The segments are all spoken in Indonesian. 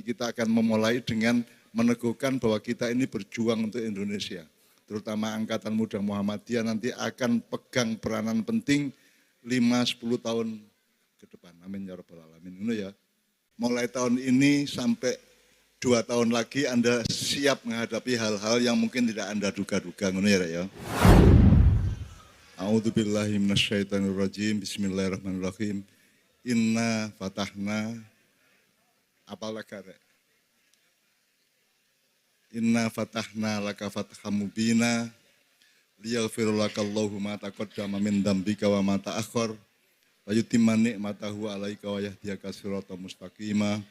nanti kita akan memulai dengan meneguhkan bahwa kita ini berjuang untuk Indonesia. Terutama Angkatan Muda Muhammadiyah nanti akan pegang peranan penting 5-10 tahun ke depan. Amin ya rabbal alamin. Ini ya. Mulai tahun ini sampai 2 tahun lagi Anda siap menghadapi hal-hal yang mungkin tidak Anda duga-duga. Ini ya. A'udzubillahi minasyaitonirrajim. Bismillahirrahmanirrahim. Inna fatahna apalaka rek. Inna fatahna laka fatham mubina liyaghfir lakallahu ma taqaddama min dzambika wa ma ta'akhkhar wa yutimma ni'matahu 'alaika wa yahdiyaka siratan mustaqima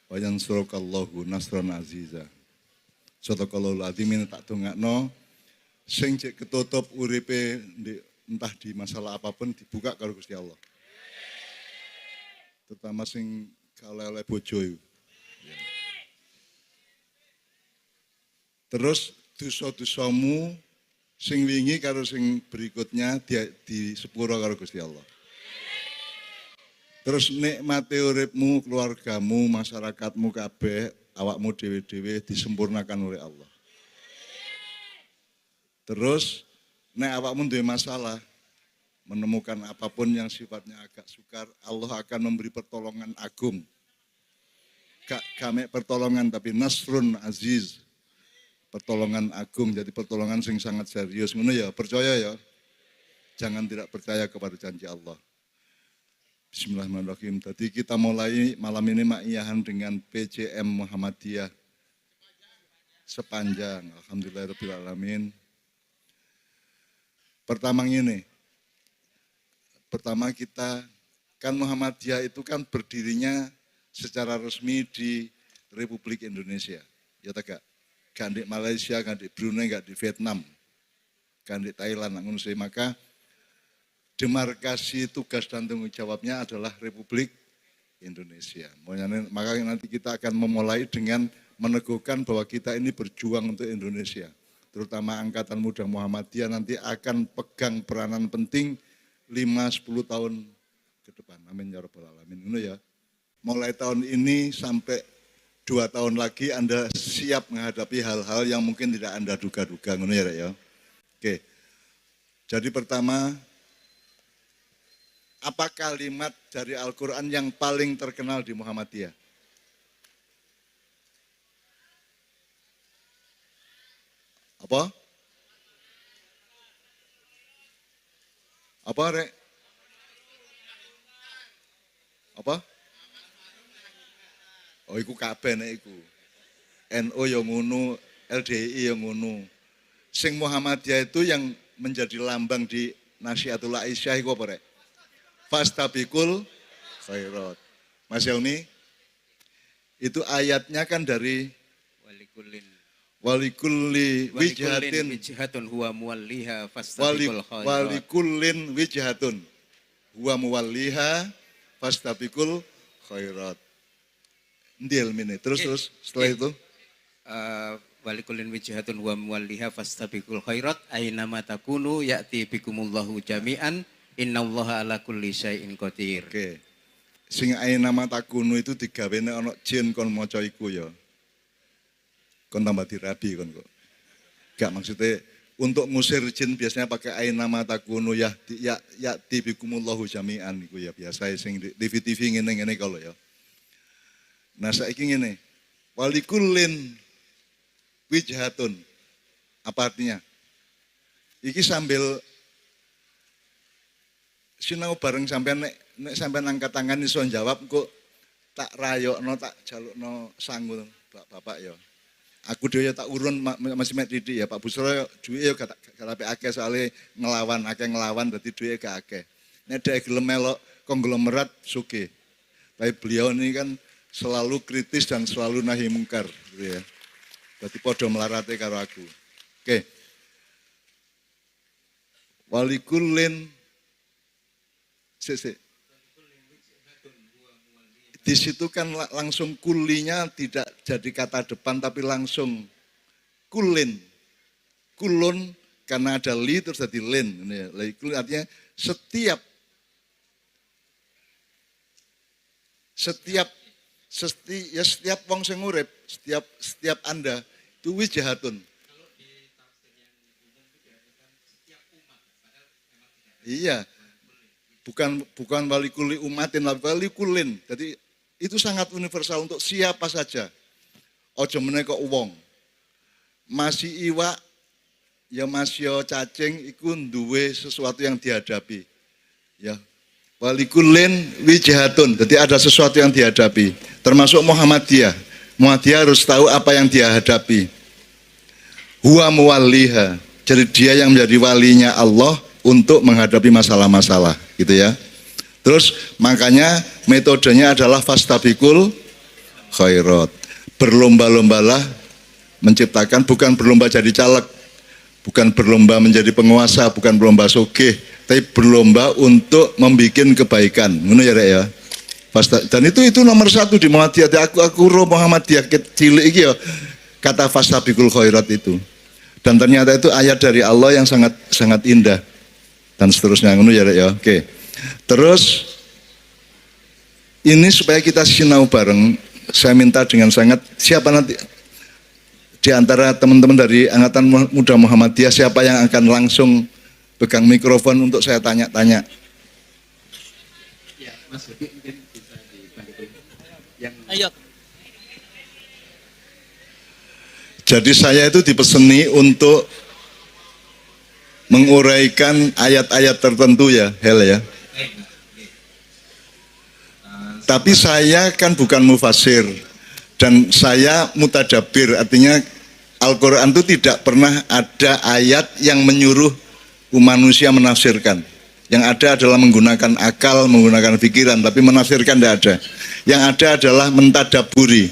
wa yansurukallahu nasran aziza. Sadaqallahul azim. Tak dongakno sing cek ketutup uripe entah di masalah apapun dibuka karo Gusti Allah. Terutama sing kalele bojo. Terus dosa-dosamu sing wingi karo sing berikutnya di sepuro karo Gusti Allah. Terus nikmate uripmu, keluargamu, masyarakatmu kabeh, awakmu dhewe-dhewe disempurnakan oleh Allah. Terus nek awakmu duwe masalah, menemukan apapun yang sifatnya agak sukar, Allah akan memberi pertolongan agung. Gak mek pertolongan tapi nasrun aziz. Pertolongan agung, jadi pertolongan sing sangat serius. Ngono ya, percaya ya. Jangan tidak percaya kepada janji Allah. Bismillahirrahmanirrahim. Tadi kita mulai malam ini ma'iyahan dengan PCM Muhammadiyah sepanjang. Alhamdulillahirabbil alamin. Pertama kita kan Muhammadiyah itu kan berdirinya secara resmi di Republik Indonesia. Ya tak? Gak di Malaysia, gak di Brunei, gak di Vietnam, gak di Thailand. Maka demarkasi tugas dan tanggung jawabnya adalah Republik Indonesia. Maka nanti kita akan memulai dengan meneguhkan bahwa kita ini berjuang untuk Indonesia. Terutama Angkatan Muda Muhammadiyah nanti akan pegang peranan penting 5-10 tahun ke depan. Amin ya rabbal alamin. Ini ya. Mulai tahun ini sampai 2 tahun lagi Anda siap menghadapi hal-hal yang mungkin tidak Anda duga-duga. Ini ya. Oke. Jadi pertama, apa kalimat dari Al-Quran yang paling terkenal di Muhammadiyah? Apa? Apa, Rek? Apa? Oh, iku kabeh nek iku. NU yang ngono, LDI yang ngono. Sing Muhammadiyah itu yang menjadi lambang di Nasihatul Aisyah iku apa, Rek? Fastabiqul khairat. Mas Helmi, itu ayatnya kan dari walikulli wijhatun huwa muwalliha fastabiqul khairat. Walikullin wijhatun huwa muwalliha fastabiqul khairat. Ndil mini. Terus setelah itu walikullin wijhatun huwa muwalliha fastabiqul khairat ainama takunu ya'ti bikumullahu jami'an innallaha ala kulli syai'in qadir. Oke. Sing ainama takunu itu digawene ana jin kon maca iku ya. Kon tambah dirabi kon kok. Gak maksudnya untuk musir jin biasanya pakai ainama takunu ya'ti bikumullahu jami'an iku ya biasa sing di TV-TV ngene-ngene kalau ya. Nah saiki ngene, walikullin wijhatun. Apa artinya? Iki sambil sinau bareng sampean nek sampean angkat tangan iso jawab kok tak rayokno tak jalukno sangu Bapak ya. Aku dhewe tak urun masih mek titik ya Pak Busro duwe ya gak akeh soalé ngelawan dadi duwe gak akeh. Nek dhek gelem melok konglomerat sugih. Tapi beliau ini kan selalu kritis dan selalu nahi mungkar gitu ya. Berarti podo melarate karo aku. Oke. Walikullin Di situ kan langsung kulinya tidak jadi kata depan tapi langsung kulin. Kulun karena ada li terus jadi lin. Kulin artinya setiap Setiap wong sing urip, setiap Anda itu wijahatun. Iya. Bukan walikuli umatin, walikulin. Jadi itu sangat universal untuk siapa saja. Ojo meneh kok wong. Masih iwak ya masih cacing iku duwe sesuatu yang dihadapi. Ya. Walikulin wijahatun. Jadi ada sesuatu yang dihadapi. Termasuk Muhammadiyah. Muhammadiyah harus tahu apa yang dia hadapi. Huwa muwalliha. Jadi dia yang menjadi walinya Allah untuk menghadapi masalah-masalah, gitu ya. Terus makanya metodenya adalah fastabikul khairat. Berlomba-lombalah menciptakan, bukan berlomba jadi caleg, bukan berlomba menjadi penguasa, bukan berlomba sugih, tapi berlomba untuk membuat kebaikan. Ngono ya, Rek ya. Dan itu nomor satu di Muhammadiyah. Aku Muhammadiyah cilik iki ya, kata fastabikul khairat itu. Dan ternyata itu ayat dari Allah yang sangat sangat indah. Dan seterusnya, ngono ya, Rek ya. Oke. Terus ini supaya kita sinau bareng, saya minta dengan sangat, siapa nanti di antara teman-teman dari Angkatan Muda Muhammadiyah, siapa yang akan langsung pegang mikrofon untuk saya tanya-tanya? Ya, Mas Budi mungkin bisa dibantu. Ayo. Jadi saya itu dipeseni untuk menguraikan ayat-ayat tertentu ya, Hel ya. Tapi saya kan bukan mufasir dan saya mutadabir, artinya Al-Quran itu tidak pernah ada ayat yang menyuruh manusia menafsirkan. Yang ada adalah menggunakan akal, menggunakan pikiran, tapi menafsirkan tidak ada. Yang ada adalah mentadaburi.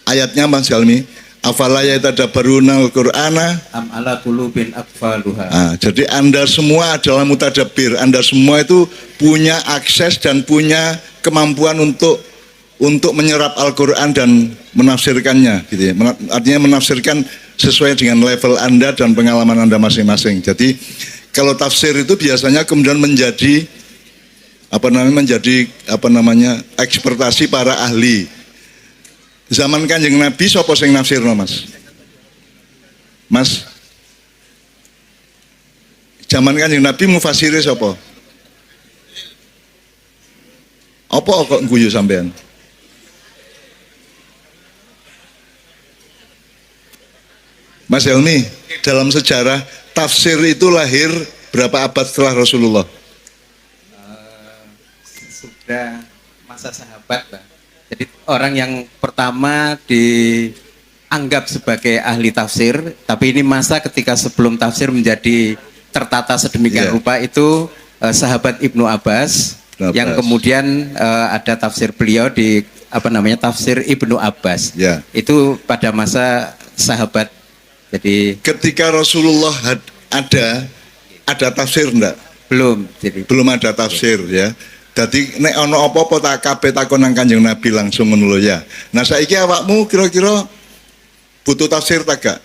Ayatnya Mas Helmi, afala yatadabbaruna al-Qur'ana am ala qulubin aqfaluha. Jadi Anda semua adalah mutadabbir. Anda semua itu punya akses dan punya kemampuan untuk menyerap Al-Qur'an dan menafsirkannya gitu ya. Artinya menafsirkan sesuai dengan level Anda dan pengalaman Anda masing-masing. Jadi kalau tafsir itu biasanya kemudian menjadi ekspertasi para ahli. Zaman Kanjeng Nabi sapa sing nafsirno, Mas? Mas. Zaman Kanjeng Nabi mufasire sapa? Apa kok guyu sampean? Mas Helmi, dalam sejarah tafsir itu lahir berapa abad setelah Rasulullah? Sudah masa sahabat, Pak. Jadi orang yang pertama dianggap sebagai ahli tafsir, tapi ini masa ketika sebelum tafsir menjadi tertata sedemikian rupa itu sahabat Ibnu Abbas, yang kemudian ada tafsir beliau di tafsir Ibnu Abbas. Itu pada masa sahabat. Jadi ketika Rasulullah ada tafsir enggak? Belum. Jadi belum ada tafsir ya. Jadi nek ono apa-apa tak kabeh takon nang Kanjeng Nabi langsung ngono lho ya. Nah saiki awakmu kira-kira butuh tafsir tak gak?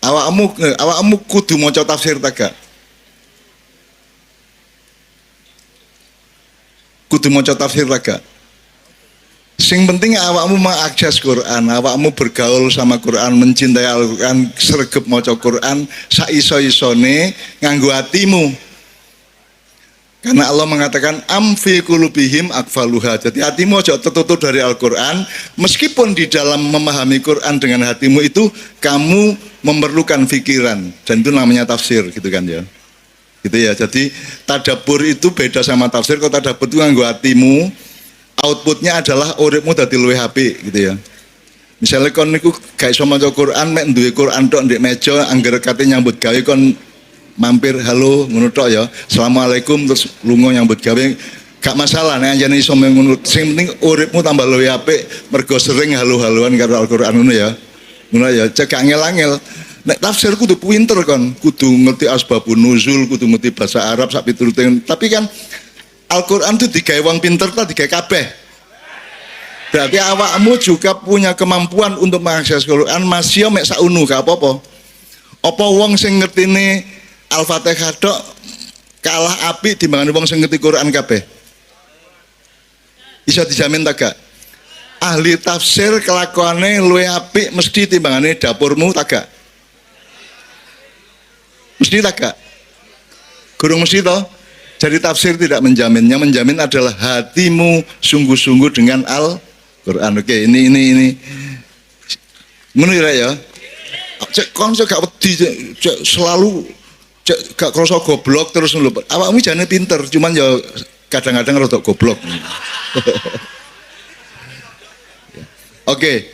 Awakmu kudu maca tafsir tak gak? Kudu maca tafsir tak gak? Sing penting awakmu mengakses Quran, awakmu bergaul sama Quran, mencintai Al-Quran, sregep maca Quran, saiso-isone nganggo atimu. Karena Allah mengatakan amfi qulubihim akfaluha. Jadi hatimu aja tertutup dari Al-Quran. Meskipun di dalam memahami Quran dengan hatimu itu kamu memerlukan pikiran, dan itu namanya tafsir, gitu kan ya. Gitu ya. Jadi tadabbur itu beda sama tafsir. Kalau tadabbur itu nganggo hatimu, outputnya adalah uripmu dadi luwih apik gitu ya. Misalnya kon niku gak iso maca Quran, mek duwe Quran tok ndek meja, angger kate nyambut gawe kon mampir halo ngono tok ya. Assalamualaikum terus lunga nyambut gawe gak masalah nek anjene iso ngono. Sing penting uripmu tambah luwih apik mergo sering halo-haloan karo Al-Qur'an ngono ya. Ngono ya, cek angel-angel. Nek tafsir kudu pinter kon, kudu ngerti asbabun nuzul, kudu ngerti bahasa Arab sak piturute. Tapi kan Al-Quran itu digawe wong pinter ta digawe kabeh. Berarti awakmu juga punya kemampuan untuk mengakses Quran, masih mek saunu gak apa-apa. Apa wong sing ngertine Al-Fatihah tok kalah apik dibanding wong sing ngerti Quran kabeh? Bisa dijamin tak gak? ahli tafsir kelakuane luwe apik mesti timbangane dapurmu tak gak? Mesti tak gak? Gurung mesti toh? Jadi tafsir tidak menjamin. Yang menjamin adalah hatimu sungguh-sungguh dengan Al-Quran. Oke, ini. Menurut ya? Cek konco gak wedi, cek selalu cek gak kroso goblok terus ngelup. Awakmu jane pinter, cuman ya kadang-kadang rada goblok. Oke,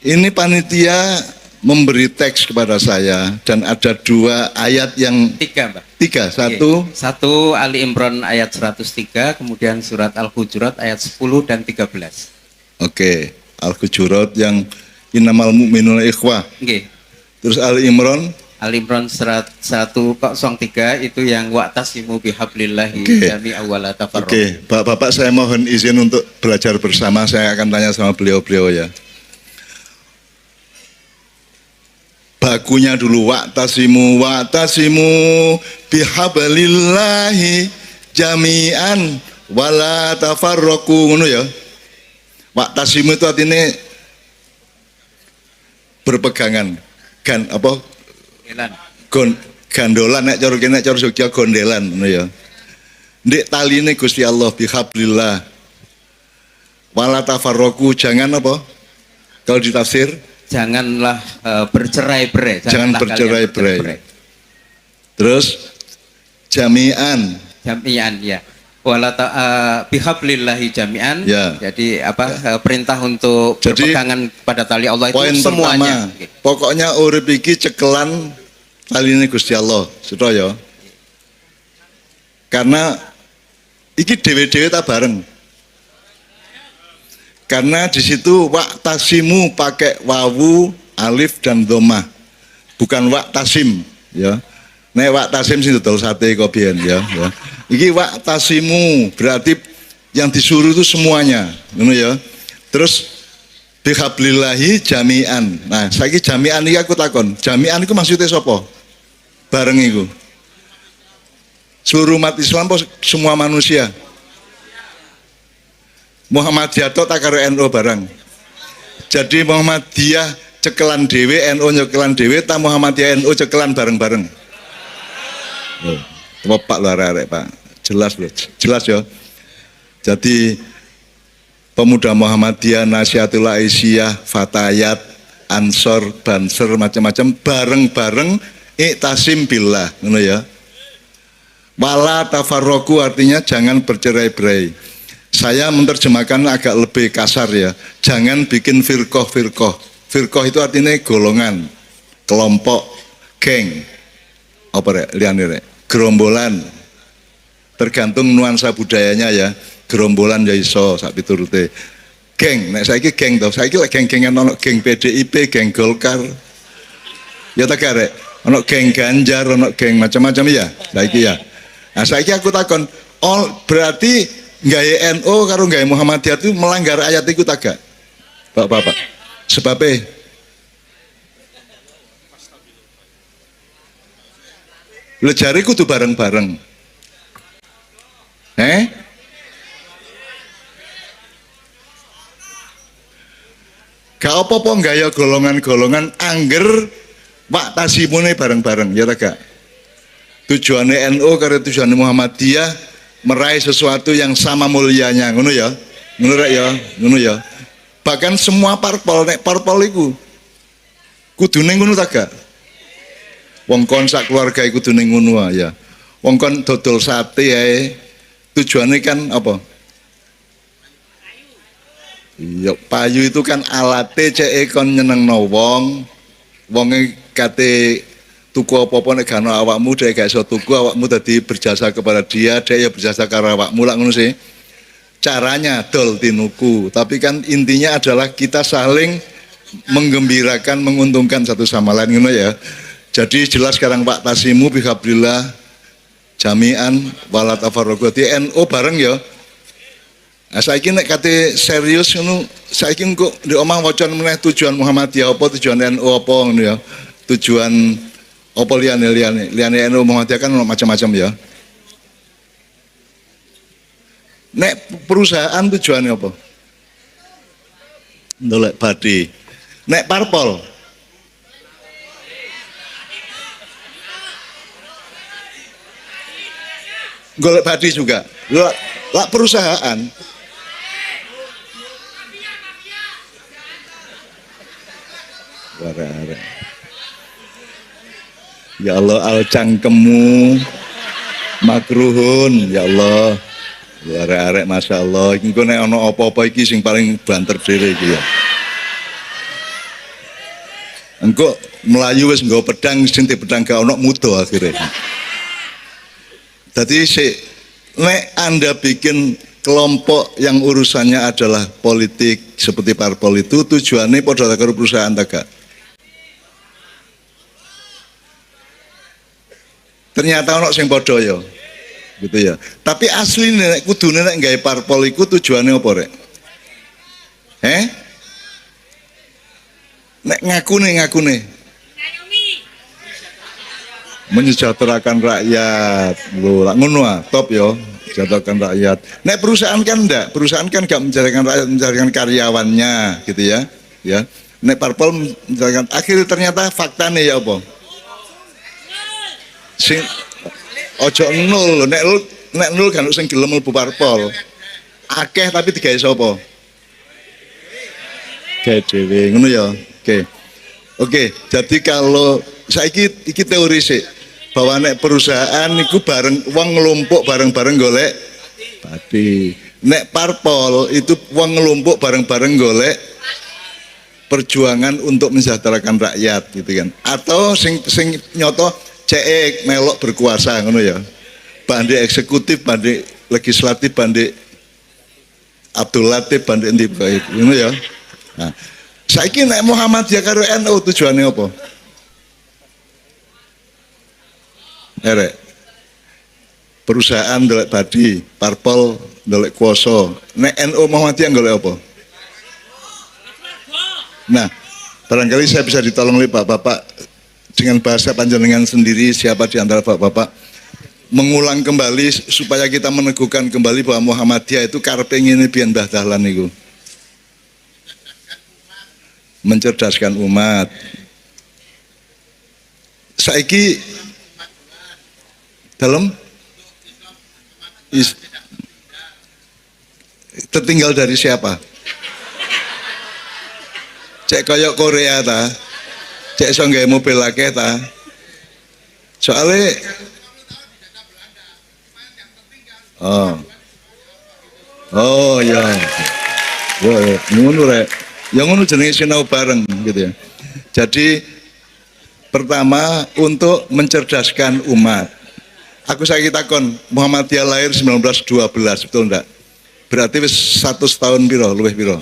ini panitia memberi teks kepada saya dan ada 2 ayat yang 3, Mbak. 3, Satu Ali Imran ayat 103, kemudian surat Al-Hujurat ayat 10 dan 13. Oke, Al-Hujurat yang innamal mu'minuna ikhwah. Oke. Terus Ali Imran Ali Imran 103 itu yang wa'tasimu bihablillahi jami'an wa la tafarraqu. Oke, Bapak-bapak saya mohon izin untuk belajar bersama. Saya akan tanya sama beliau-beliau ya. Bakunya dulu wa'tasimu bihablillahi jami'an wa la tafarraqu, ngono ya. Wa'tasimu itu artinya berpegangan. Gandolan nek cara kene cara Jogja gondelan ngono ya. Ndek taline Gusti Allah bihablillah. Wala tafarraqu, jangan apa? Kalau ditafsir janganlah bercerai-berai, jangan bercerai-berai. Terus jami'an ya. Wala bihablillahi jami'an ya. Jadi perintah untuk berpegangan pada tali Allah itu semuanya. Pertama, pokoknya urip iki cekelan taline Gusti Allah, sedaya. Karena iki dhewe-dhewe ta bareng. Karena di situ wa'tasimu pakai wawu, alif dan dhammah. Bukan wa'tasim, ya. Nek wa'tasim sing dodol sate kok biyen ya. Iki wa'tasimu berarti yang disuruh itu semuanya, ngono ya. Terus bihablillahi jami'an. Nah, saiki jami'an iki aku takon, jami'an iku maksudnya sapa? Bareng iku. Seluruh umat Islam apa semua manusia? Muhammadiyah tok tak karo NU bareng. Jadi Muhammadiyah cekelan dhewe, NU nyekelan dhewe, ta Muhammadiyah NU cekelan bareng-bareng. Pak lho arek Pak. Jelas ya. Jadi pemuda Muhammadiyah, Nasihatul Aisyah, Fatayat, Ansor, Banser, macam-macam bareng-bareng iktasim billah, ngono ya. Wala tafarraqu artinya jangan bercerai-berai. Saya menerjemahkan agak lebih kasar ya. Jangan bikin firqah. Firqah itu artinya golongan, kelompok, geng. Apa rek? Liane rek. Gerombolan. Tergantung nuansa budayanya ya. Gerombolan ya iso sak piturute. Geng, nek saiki geng to. Saiki lek geng-gengan ono geng PDIP, geng Golkar. Ya tak rek. Ono geng Ganjar, ono geng macam-macam ya. Saiki ya. Nah, saiki aku takon, berarti gawe NU karo gawe Muhammadiyah itu melanggar ayat itu tak gak? Bapak-bapak. Sebabnya lho jare kudu bareng-bareng. Gak apa-apa gaya golongan-golongan angger wa'tasimune bareng-bareng, ya tak gak? Tujuannya NU karo tujuannya Muhammadiyah meraih sesuatu yang sama mulianya, ngono ya. Ngono ya. Bahkan semua parpol nek parpol iku kudune ngono ta gak? Wong kon sak keluarga iku kudune ngono ya. Wong kon dodol sate ae tujuannya kan apa? Iya, payu itu kan alate cek kon nyenengno wong. Wonge kate tuku apa-apa nek gak ono awakmu dhek gak iso tuku, awakmu dadi berjasa kepada dia, dia ya berjasa karo awakmu lak ngono sih. Caranya dol tinuku, tapi kan intinya adalah kita saling menggembirakan, menguntungkan satu sama lain ngono ya. Jadi jelas sekarang Pak Tasimu bihablillah jami'an wala tafarraqu. Di NU bareng ya. Nah, saiki nek kate serius ngono, saiki engko di omah wacan meneh tujuan Muhammadiyah apa, tujuan NU apa ngono ya. Tujuan apa liane NU Muhammadiyah kan macam-macam ya. Nek perusahaan tujuannya apa? ndolek badi. Nek parpol golek badi juga. Lah perusahaan Wara-wara. Ya Allah, al cangkemmu makruhun, ya Allah. Arek-arek Masya Allah, engko nek ana apa-apa iki sing paling banter dhewe iki ya. Engko melayu wis nggawa pedang, sing pedang gak ono mudo akhirnya. Jadi nek Anda bikin kelompok yang urusannya adalah politik seperti parpol itu tujuannya padha karo perusahaan tak? Ternyata ono sing padha ya. Gitu ya. Tapi asline nek kudune nek gawe parpol iku tujuane apa rek? Nek ngakune menyejahterakan rakyat. Lho, lak ngono ah, top yo, menyejahterakan rakyat. Nek perusahaan kan enggak, perusahaan kan enggak menjalankan rakyat, menjalankan karyawannya, gitu ya. Ya. Nek parpol menjalankan akhirnya ternyata faktanya ya apa? Sing ojo nol, nek nol kan sing gelem mlebu parpol. Akeh tapi digawe sapa? Gawe dhewe, ngono ya. Oke, jadi kalau saiki iki teori sih bahwa nek perusahaan niku bareng wong ngelumpuk bareng-bareng golek badi. Nek parpol itu wong ngelumpuk bareng-bareng golek perjuangan untuk mensejahterakan rakyat gitu kan. Atau sing nyoto cek melok berkuasa ngono ya. Bandi eksekutif, bandi legislatif, bandi Abdul Latif, bandi endi bae ngono ya. Nah, saiki nek Muhammadiyah karo NU tujuane apa? Erek. Perusahaan ndelek badi, parpol ndelek kuasa. Nek NU Muhammadiyah golek apa? Nah, barangkali saya bisa ditolong oleh Bapak dengan bahasa panjenengan sendiri, siapa di antara Bapak mengulang kembali supaya kita meneguhkan kembali bahwa Muhammadiyah itu karepe ngene biyen Mbah Dahlan niku. Mencerdaskan umat. Saiki dalam tertinggal dari siapa? Cek koyok Korea ta, cek iso nggawe mobil akeh ta. Soalnya oh ya. Wah, ngono rek. Yang ngono jenenge sinau bareng gitu ya. Jadi pertama untuk mencerdaskan umat. Aku saiki takon, Muhammadiyah lahir 1912, betul enggak? Berarti wis 100 tahun piro, luwih piro?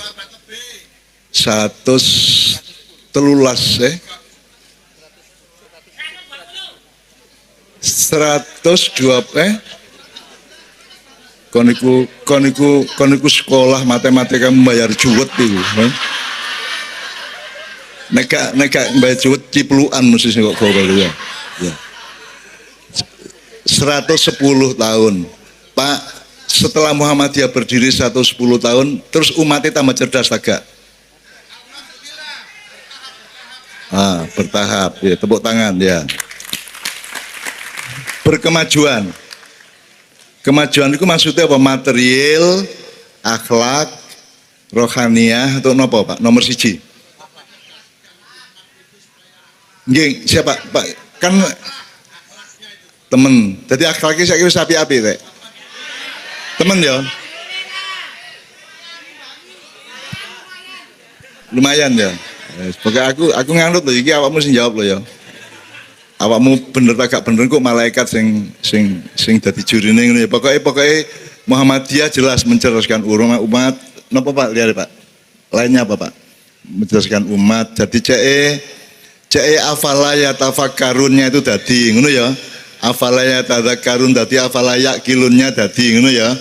113 koniku sekolah matematika membayar juwet itu. Neka membayar juwet cipluan mesti sing kok gowo ya. 110 tahun. Pak, setelah Muhammadiyah berdiri 110 tahun, terus umatnya tambah cerdas agak? Bertahap, ya, tepuk tangan ya. Berkemajuan. Kemajuan itu maksudnya apa? Material, akhlak, rohaniah, atau apa Pak? Nomor siji. Nggih, siapa Pak? Kan temen. Jadi akhlaknya saya kira api-api rek. Temen ya. Lumayan ya. Pokoknya aku nganut loh, iki awakmu sing jawab loh ya. Awakmu bener tak gak bener kok malaikat sing dadi jurine ngono ya. Pokoknya Muhammadiyah jelas mencerdaskan umat. Napa Pak? Lihat Pak. Lainnya apa Pak? Mencerdaskan umat. Jadi CE afalaya tafakkarunnya itu dadi ngono ya. Afalaya tadzakarun dadi afalaya kilunnya dadi ngono ya.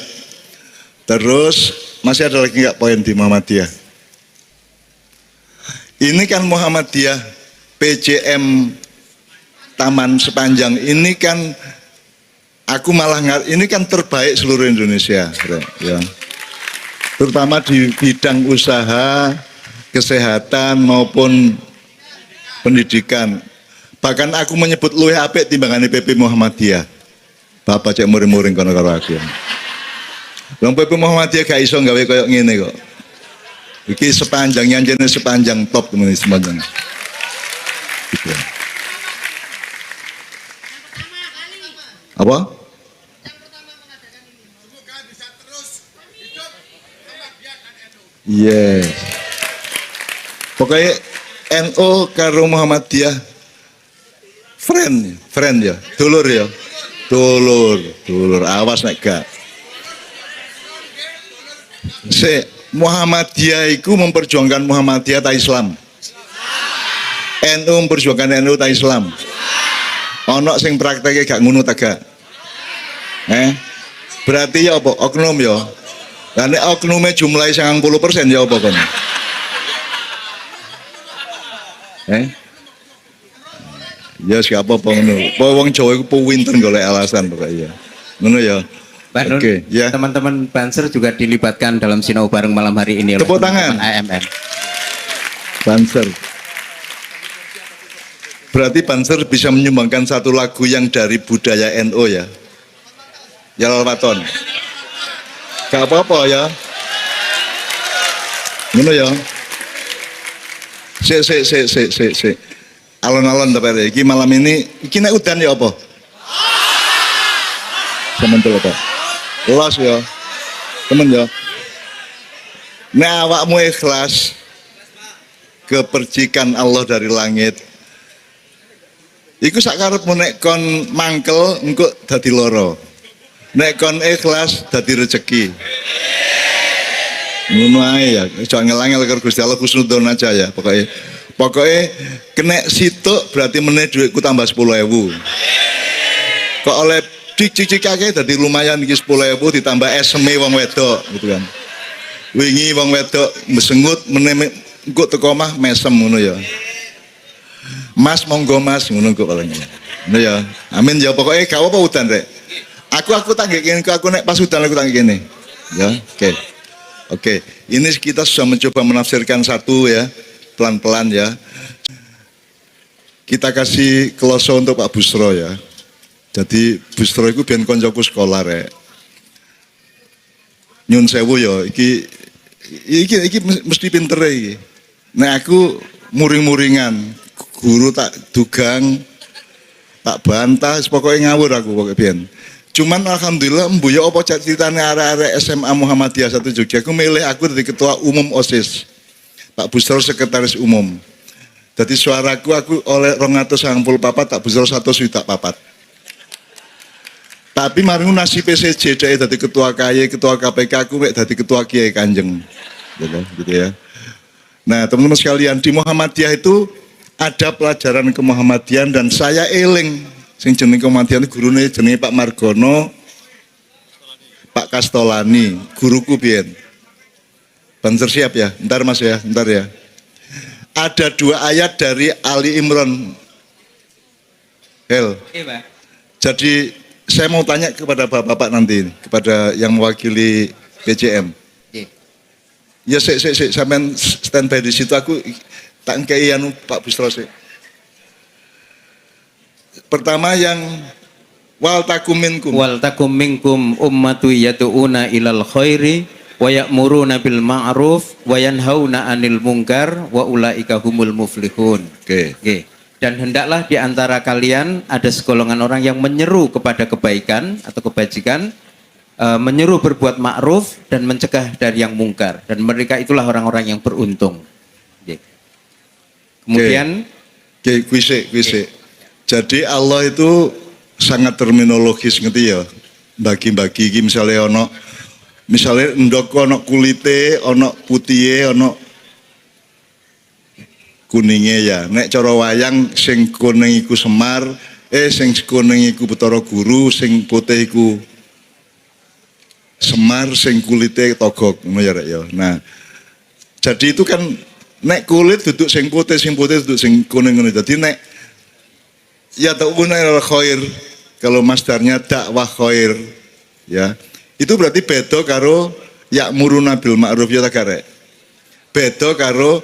Terus masih ada lagi enggak poin di Muhammadiyah? Ini kan Muhammadiyah PJM Taman Sepanjang ini kan aku malah ini kan terbaik seluruh Indonesia ya. Terutama di bidang usaha kesehatan maupun pendidikan. Bahkan aku menyebut luwih apik timbangane PP Muhammadiyah. Bapak cek muring-muring kono karo aku. Wong PP Muhammadiyah gak iso gawe koyo ngene kok. Iki sepanjangnya jenis sepanjang top teman sepanjang. Gitu. Apa? Yes. Pokoknya NU karo Muhammadiyah friend ya, dulur ya. Dulur, awas nek gak. Muhammadiyah itu memperjuangkan Muhammadiyah ta Islam. NU memperjuangkan NU ta Islam. Ono sing prakteknya gak ngono ta gak? Berarti ya apa? Oknum ya. Lah nek oknume jumlahnya 90% ya apa kon? Ya siapa apa ngono. Wong Jawa iku pinter golek alasan pokoknya. Ngono ya. Pak Nun, ya. Teman-teman Banser juga dilibatkan dalam sinau bareng malam hari ini. Tepuk tangan. AMN. Banser. Berarti Banser bisa menyumbangkan satu lagu yang dari budaya NU ya. Jalal Waton. Gak apa-apa ya. Ngono ya. Sik. Alon-alon tapi iki malam ini iki nek udan ya apa? Sementul apa? Los ya. Temen ya. Nek awakmu ikhlas kepercikan Allah dari langit. Iku sak karepmu nek kon mangkel engko dadi loro. Nek kon ikhlas dadi rezeki. Ngono ae ya, aja ngel-ngel karo Gusti Allah kusnudon aja ya pokoknya. Pokoknya kena situk berarti meneh duitku tambah 10.000. Kok oleh dicicikake dadi lumayan iki 10.000 ditambah eseme wong wedok gitu kan. Wingi wong wedok mesengut meneh engko teko omah mesem ngono ya. Mas monggo Mas ngono kok paling. Ngono ya. Amin ya pokoknya gak apa udan rek. Aku tak ngene aku nek pas udan aku tak ngene. Ya, oke. Ini kita sudah mencoba menafsirkan satu ya. Pelan-pelan ya. Kita kasih kloso untuk Pak Busro ya. Jadi Busro itu biar koncoku sekolah rek. Nyun sewu ya, iki mesti pinter iki. Nah aku muring-muringan, guru tak dugang, tak bantah, pokoknya ngawur aku pokoknya biar. Cuman alhamdulillah mbuya apa ceritane arek-arek SMA Muhammadiyah 1 Jogja aku milih aku dari ketua umum OSIS. Pak Busro sekretaris umum. Jadi suaraku aku oleh 294 tak Busro 1 sudah papat. Tapi mari nasib PCJ dari ketua KY, ketua KPK aku dari ketua Kiai Kanjeng. Gitu ya. Nah, teman-teman sekalian di Muhammadiyah itu ada pelajaran kemuhammadian dan saya eling sing jeneng kemuhammadian gurune jenenge Pak Margono, Pak Kastolani, guruku biyen. Banser siap ya, ntar mas ya, ntar ya. Ada 2 ayat dari Ali Imran. Jadi saya mau tanya kepada bapak-bapak nanti, kepada yang mewakili PJM. Ya sampean standby di situ aku tak ngkei anu Pak Busro sih. Pertama yang wal takum minkum ummatu yad'una ilal khairi wa ya'muruna bil ma'ruf wa yanhauna 'anil munkar wa ulaika humul muflihun. Oke. Dan hendaklah di antara kalian ada segolongan orang yang menyeru kepada kebaikan atau kebajikan, menyeru berbuat ma'ruf dan mencegah dari yang mungkar, dan mereka itulah orang-orang yang beruntung. Kemudian kuise. Jadi Allah itu sangat terminologis ngerti ya. Bagi-bagi iki misalnya ndok ono kulite, ono putihe, ono kuninge ya. Nek cara wayang sing kuning iku Semar, sing kuning iku Bathara Guru, sing putih iku Semar, sing kulite Togog, ngono ya rek ya. Nah, jadi itu kan nek kulit duduk sing putih duduk sing kuning ngono. Jadi nek ya ta'una ilal khair, kalau masdarnya dakwah khair ya. Itu berarti beda karo ya'muruna bil ma'ruf ya ta karek. Beda karo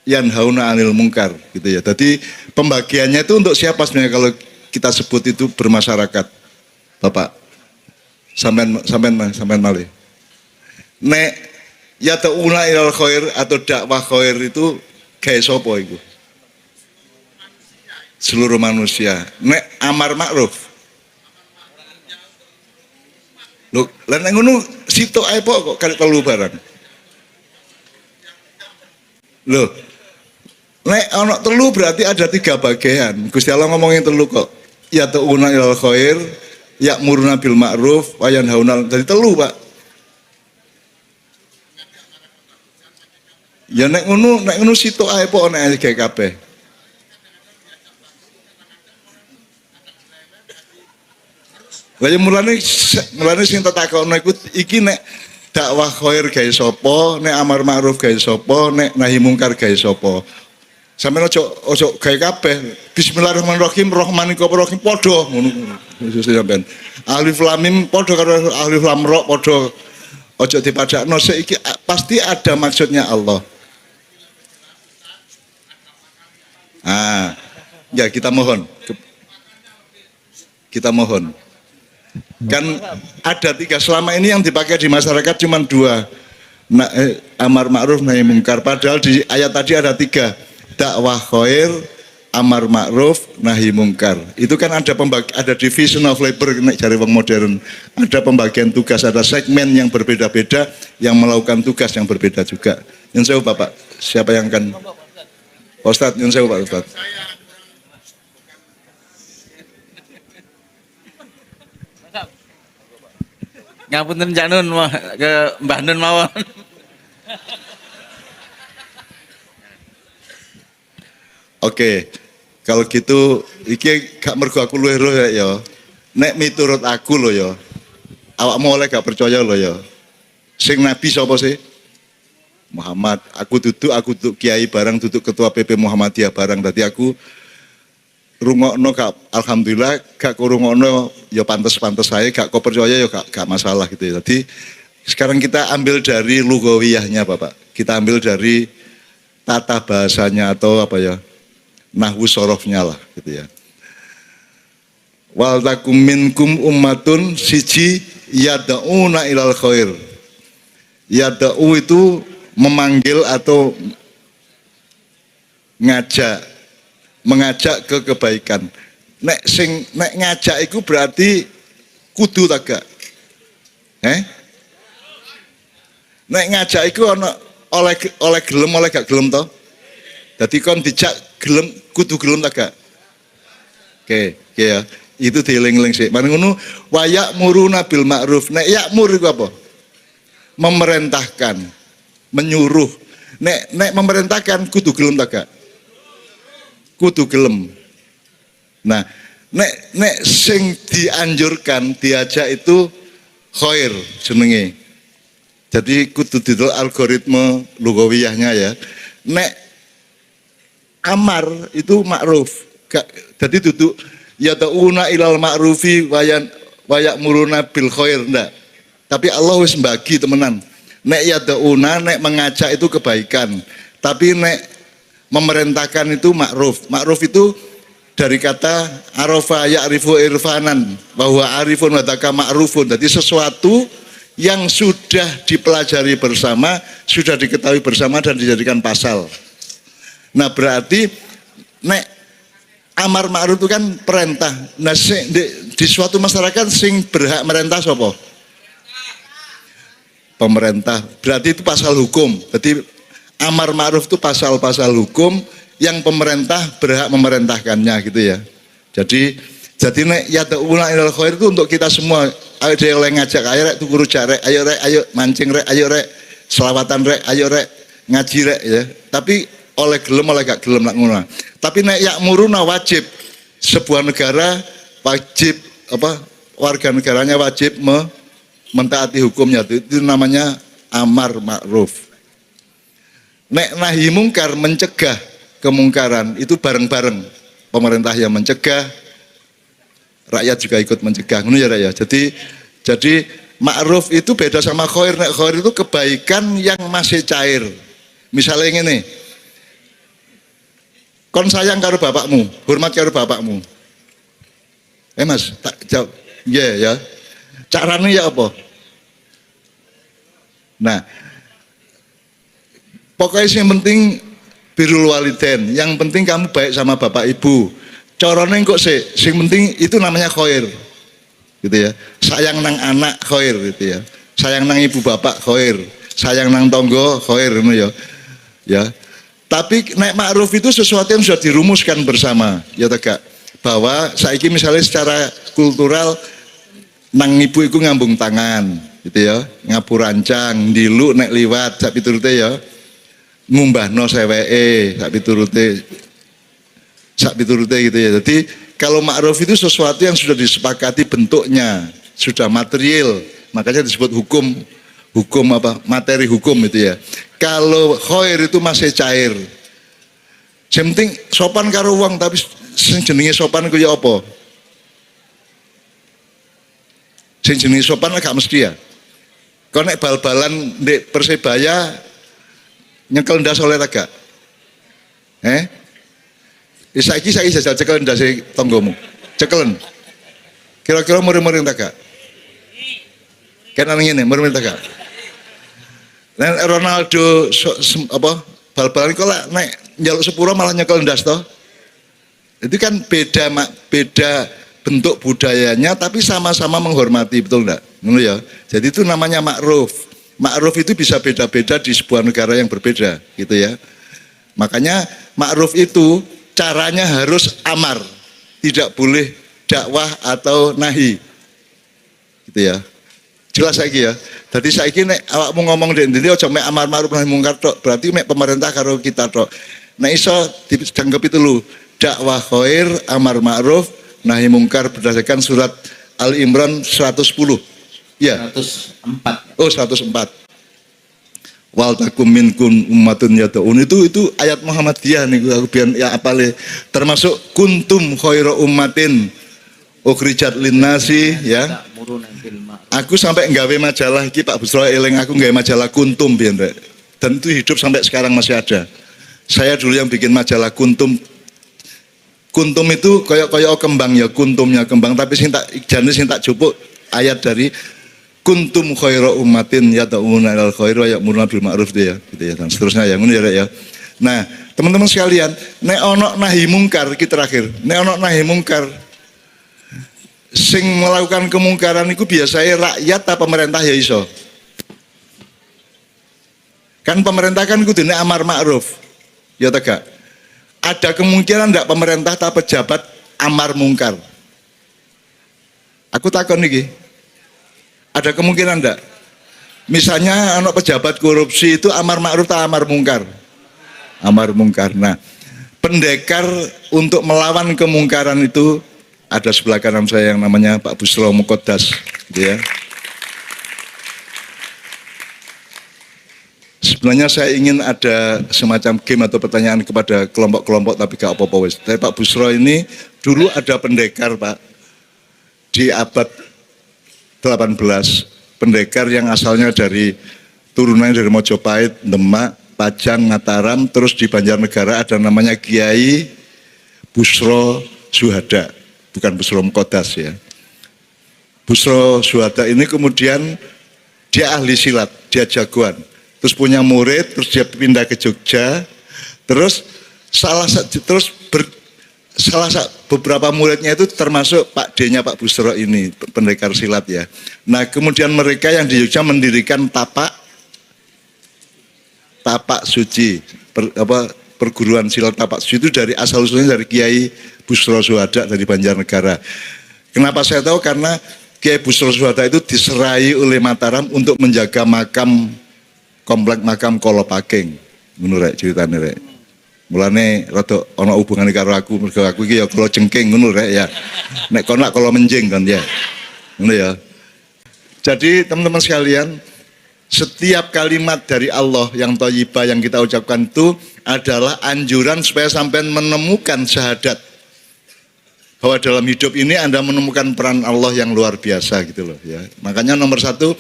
yanhauna 'anil munkar gitu ya. Jadi pembagiannya itu untuk siapa sebenarnya kalau kita sebut itu bermasyarakat? Bapak. Sampean malih. Nek yad'una ilal khair atau dakwah khair itu gawe sapa iku? Seluruh manusia. Nek amar ma'ruf. Lho, lan ngono sitok ae kok kali telu barang. Loh, nek ana telu berarti ada 3 bagian. Gusti Allah ngomongin telu kok. Ya ta'una ilal khair, ya'muruna bil ma'ruf, wa yanhauna. Jadi telu, Pak. Ya nek ngono sitok ae kok nek gawe kabeh. Lah ya mulane sing tak takokno iku iki nek dakwah khair gawe sapa, nek amar ma'ruf gawe sapa, nek nahi mungkar gawe sapa. Sampeyan ojo gawe kabeh. Bismillahirrahmanirrahim, Rahmanika Rahim padha ngono. Yesus sampeyan. Alif lam mim padha karo alif lam ra padha. Ojo dipadakno iki pasti ada maksudnya Allah. Ya kita mohon. Kita mohon. Kan ada 3 selama ini yang dipakai di masyarakat cuma 2 amar ma'ruf nahi mungkar, padahal di ayat tadi ada 3 dakwah khair, amar ma'ruf nahi mungkar. Itu kan ada division of labor nek jare wong modern, ada pembagian tugas, ada segmen yang berbeda-beda yang melakukan tugas yang berbeda juga. Nyun sewu Bapak, siapa yang akan Ustadz, nyun sewu Pak Ustadz. Ngapunten Cak Nun ke Mbah Nun mawon. Oke, kalau gitu iki gak mergo aku luwih roh ya. Nek miturut aku lho ya. Awakmu oleh gak percaya lho ya. Sing nabi sapa sih? Muhammad. Aku duduk kiai barang, duduk ketua PP Muhammadiyah barang. Dadi aku rungokno gak, alhamdulillah gak kurungokno ya pantes-pantes saya, gak kau percaya ya gak masalah gitu ya. Jadi sekarang kita ambil dari lugawiyahnya Bapak, kita ambil dari tata bahasanya atau apa ya, nahwu sorofnya lah gitu ya. Wal takum minkum ummatun siji yad'una ilal khair. Yad'u itu memanggil atau mengajak ke kebaikan. Nek ngajak itu berarti kudu ta gak? Nek ngajak itu oleh gelem oleh gak gelem to? Dadi kon dijak gelem kudu gelem ta gak? Oke ya. Itu dieling-eling sih. Mari ngono wa ya'muruna bil ma'ruf. Nek ya'mur iku apa? Memerintahkan, menyuruh. Nek memerintahkan kudu gelem ta gak? Kudu gelem. Nah, nek sing dianjurkan diajak itu khair jenenge. Jadi kudu didol algoritma lugawiyahnya ya. Nek amar itu ma'ruf. Jadi duduk ya ta'una ilal ma'rufi wa ya'muruna bil khair ndak. Tapi Allah wis mbagi temenan. Nek ya ta'una nek mengajak itu kebaikan. Tapi nek memerintahkan itu ma'ruf. Ma'ruf itu dari kata arafa ya'rifu irfanan, bahwa arifun wadaka ma'rufun. Jadi sesuatu yang sudah dipelajari bersama, sudah diketahui bersama dan dijadikan pasal. Nah berarti nek amar ma'ruf itu kan perintah. Nah di suatu masyarakat sing berhak merintah sapa? Pemerintah. Berarti itu pasal hukum. Jadi amar ma'ruf itu pasal-pasal hukum yang pemerintah berhak memerintahkannya gitu ya. Jadi nek yad'una ilal khair itu untuk kita semua. Ayo dia oleh ngajak, ayo rek tuku rujak rek, ayo mancing rek, ayo rek selawatan rek, ayo rek ngaji rek ya. Tapi oleh gelem oleh gak gelem nak ngono. Tapi nek ya'muruna wajib, sebuah negara wajib warga negaranya wajib mentaati hukumnya. Itu namanya amar ma'ruf. Nek nahi mungkar mencegah kemungkaran itu bareng-bareng. Pemerintah yang mencegah, rakyat juga ikut mencegah. Ngono ya rakyat. Jadi ma'ruf itu beda sama khair. Nek khair itu kebaikan yang masih cair. Misalnya ini, Kon sayang karo bapakmu, hormat karo bapakmu. Mas, tak jawab. Ya. Caranya ya apa? Nah, pokoknya yang penting birrul walidain, yang penting kamu baik sama bapak ibu. Caranya kok sing penting itu namanya khair. Gitu ya. Sayang nang anak khair gitu ya. Sayang nang ibu bapak khair, sayang nang tonggo khair ngono ya. Ya. Tapi nek ma'ruf itu sesuatu yang sudah dirumuskan bersama, ya tegak. Bahwa saiki misalnya secara kultural nang ibu iku ngambung tangan, gitu ya, ngapurancang, dilu nek liwat, sak piturute ya, ngumbahno seweke, sak piturute gitu ya. Jadi kalau ma'ruf itu sesuatu yang sudah disepakati bentuknya, sudah material, makanya disebut hukum apa, materi hukum itu ya. Kalau khair itu masih cair. Yang penting sopan karo wong, tapi sing jenenge sopan ku ya apa? Sing jenenge sopan gak mesti ya. Kau nek bal-balan di Persebaya nyekel ndas oleh gak? Saiki jajal cekel ndas tonggomu. Cekelen. Kira-kira murid-murid tak gak? Kan ngene, murid tak gak? Nek Ronaldo bal-balan kok lah nek njaluk sepuro malah nyekel ndas toh. Itu kan beda bentuk budayanya tapi sama-sama menghormati, betul enggak? Ngono ya. Jadi itu namanya ma'ruf. Ma'ruf itu bisa beda-beda di sebuah negara yang berbeda, gitu ya. Makanya ma'ruf itu caranya harus amar. Tidak boleh dakwah atau nahi. Gitu ya. Jelas saiki ya. Jadi saiki nek awakmu ngomong ndek-ndek aja mek amar ma'ruf nahi mungkar tok, berarti mek pemerintah karo kita tok. Nek iso dianggap itu lho, dakwah khair, amar ma'ruf, nahi mungkar berdasarkan surat Al-Imran 110. Ya. 104. Oh, 104. Wal takum minkum ummatun yad'un, itu ayat Muhammadiyah nih aku biar ya apale, termasuk kuntum khairu ummatin ukhrijat linnasi ya. Aku sampai nggawe majalah iki Pak Busro eling, aku nggawe majalah kuntum biar dan itu hidup sampai sekarang masih ada. Saya dulu yang bikin majalah kuntum. Kuntum itu koyok kembang ya, kuntumnya kembang, tapi sing tak jane sing tak jupuk ayat dari kuntum khairu ummatin yad'una ilal khair wa ya'muruna bil ma'ruf ya, gitu ya, dan seterusnya ya, ngono ya. Nah, teman-teman sekalian, nek ono nahi mungkar iki terakhir. Nek ono nahi mungkar sing melakukan kemungkaran itu biasanya rakyat atau pemerintah ya iso. Kan pemerintah kan kudune amar ma'ruf. Ya tegak. Ada kemungkinan enggak pemerintah atau pejabat amar mungkar? Aku takon niki. Ada kemungkinan enggak? Misalnya anak pejabat korupsi itu amar ma'ruf atau amar mungkar? Amar mungkar. Nah, pendekar untuk melawan kemungkaran itu ada sebelah kanan saya yang namanya Pak Busro Muqaddas, gitu ya. Sebenarnya saya ingin ada semacam game atau pertanyaan kepada kelompok-kelompok, tapi gak apa-apa wes. Tapi Pak Busro ini dulu ada pendekar Pak di abad 18, pendekar yang asalnya dari turunannya dari Mojopahit, Demak, Pajang, Mataram, terus di Banjarnegara ada namanya Kiai Busro Suhada, bukan Busro Muqaddas ya. Busro Suhada ini kemudian dia ahli silat, dia jagoan. Terus punya murid, terus dia pindah ke Jogja, terus beberapa muridnya itu termasuk Pak D-nya Pak Busro ini, pendekar silat ya. Nah kemudian mereka yang di Jogja mendirikan tapak suci, perguruan silat tapak suci itu dari asal usulnya dari Kiai Busro Suhada dari Banjarnegara. Kenapa saya tahu? Karena Kiai Busro Suhada itu diserai oleh Mataram untuk menjaga komplek makam Kolopaking, ngono rek ceritane rek. Mulane rada ana hubungane karo aku, mergo aku iki ya kula jengking ngono rek ya. Nek kono kula menjing kan ya. Ngono ya. Jadi teman-teman sekalian, setiap kalimat dari Allah yang thayyibah yang kita ucapkan itu adalah anjuran supaya sampai menemukan syahadat. Bahwa dalam hidup ini Anda menemukan peran Allah yang luar biasa gitu loh ya. Makanya nomor satu,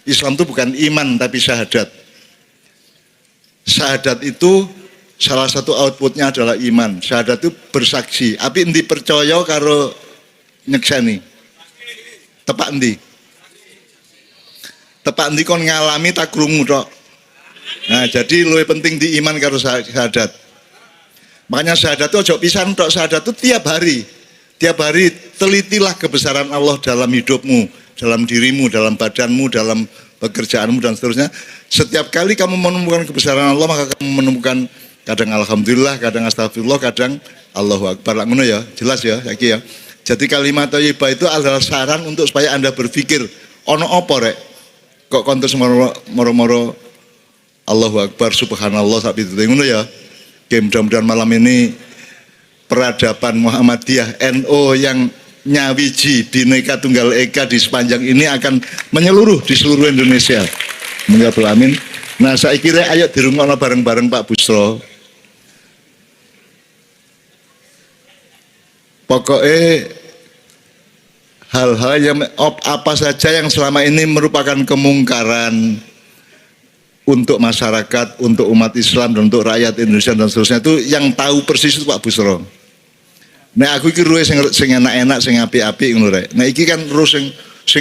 Islam itu bukan iman tapi syahadat. Syahadat itu salah satu outputnya adalah iman. Syahadat itu bersaksi. Tapi endi percaya karo nyekseni. Tepak endi? Tepak endi kon ngalami tak krungu tok. Nah, jadi lebih penting di iman karo syahadat. Makanya syahadat itu ojo pisan tok, syahadat itu tiap hari. Tiap hari telitilah kebesaran Allah dalam hidupmu, dalam dirimu, dalam badanmu, dalam pekerjaanmu dan seterusnya. Setiap kali kamu menemukan kebesaran Allah, maka kamu menemukan kadang alhamdulillah, kadang astagfirullah, kadang Allahu akbar. Ngono ya, jelas ya, saiki ya. Jadi kalimat thayyibah itu adalah saran untuk supaya Anda berpikir, ono apa rek? Kok kontes moro-moro Allahu akbar, subhanallah sapi itu ngono ya. Oke, mudah-mudahan malam ini peradaban Muhammadiyah NU yang nyawiji Bhinneka Tunggal Ika di sepanjang ini akan menyeluruh di seluruh Indonesia. Menjawab amin. Nah, saya kira ayo dirungokno bareng-bareng Pak Busro. Pokoknya hal-hal yang apa saja yang selama ini merupakan kemungkaran untuk masyarakat, untuk umat Islam, dan untuk rakyat Indonesia dan seterusnya, itu yang tahu persis itu Pak Busro. Nah aku iki ruwe sing enak-enak, sing apik-apik ngono rek. Nah iki kan ro sing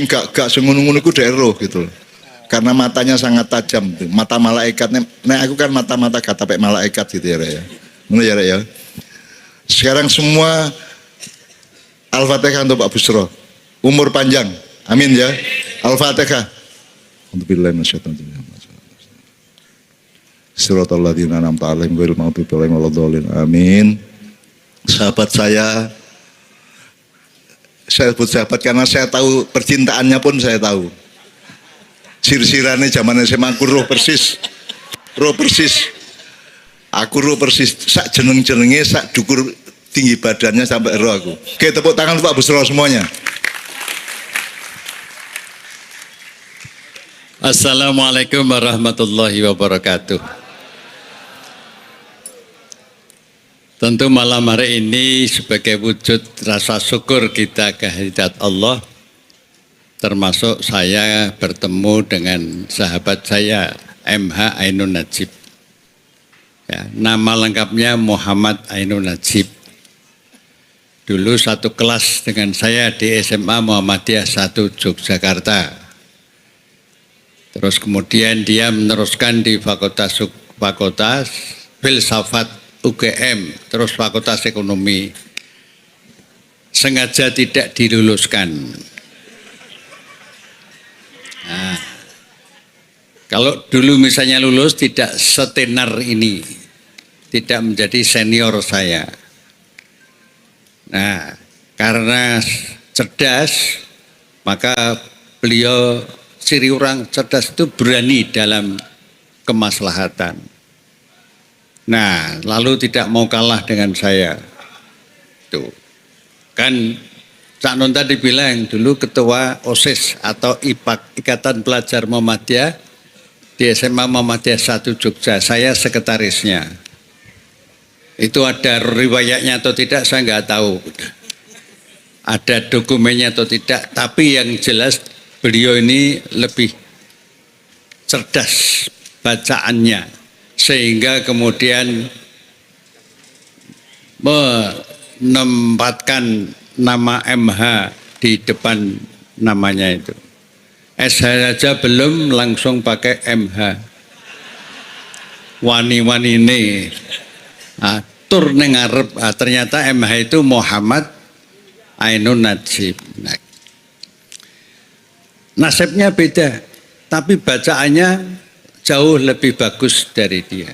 gak sing ngono-ngono iku dhek roh gitu. Karena matanya sangat tajam, mata malaikatnya. Nah aku kan mata-mata kata pek malaikat gitu ya rek ya. Ngono ya rek ya. Sekarang semua Al-Fatihah untuk Pak Busro. Umur panjang. Amin ya. Al-Fatihah. Alhamdulillah minasyaitonir rajim. Siratal ladzina an'amta 'alaihim ghairil maghdubi 'alaihim waladdallin. Amin. Sahabat saya sebut sahabat karena saya tahu percintaannya pun saya tahu. Sir-sirane zaman SMA aku roh persis. Aku roh persis sak jeneng-jenenge, sak dukur tinggi badannya sampai roh aku. Oke, tepuk tangan Pak Busro semuanya. Assalamualaikum warahmatullahi wabarakatuh. Tentu malam hari ini sebagai wujud rasa syukur kita kehadirat Allah, termasuk saya bertemu dengan sahabat saya MH Ainun Najib. Ya, nama lengkapnya Muhammad Ainun Najib. Dulu satu kelas dengan saya di SMA Muhammadiyah 1 Yogyakarta. Terus kemudian dia meneruskan di Fakultas Filsafat UGM, terus Fakultas Ekonomi. Sengaja tidak diluluskan. Nah, kalau dulu misalnya lulus tidak setenar ini, tidak menjadi senior saya. Nah, karena cerdas, maka beliau ciri orang cerdas itu berani dalam kemaslahatan. Nah, lalu tidak mau kalah dengan saya. Tuh. Kan Cak Nun tadi bilang dulu ketua OSIS atau IPAK, Ikatan Pelajar Muhammadiyah di SMA Muhammadiyah 1 Jogja. Saya sekretarisnya. Itu ada riwayatnya atau tidak saya nggak tahu. Ada dokumennya atau tidak, tapi yang jelas beliau ini lebih cerdas bacaannya, sehingga kemudian menempatkan nama MH di depan namanya itu. SH saja belum langsung pakai MH. Wani-wani ini tur ning ngarep, ternyata MH itu Muhammad Ainun Najib. Nah, nasibnya beda, tapi bacaannya jauh lebih bagus dari dia.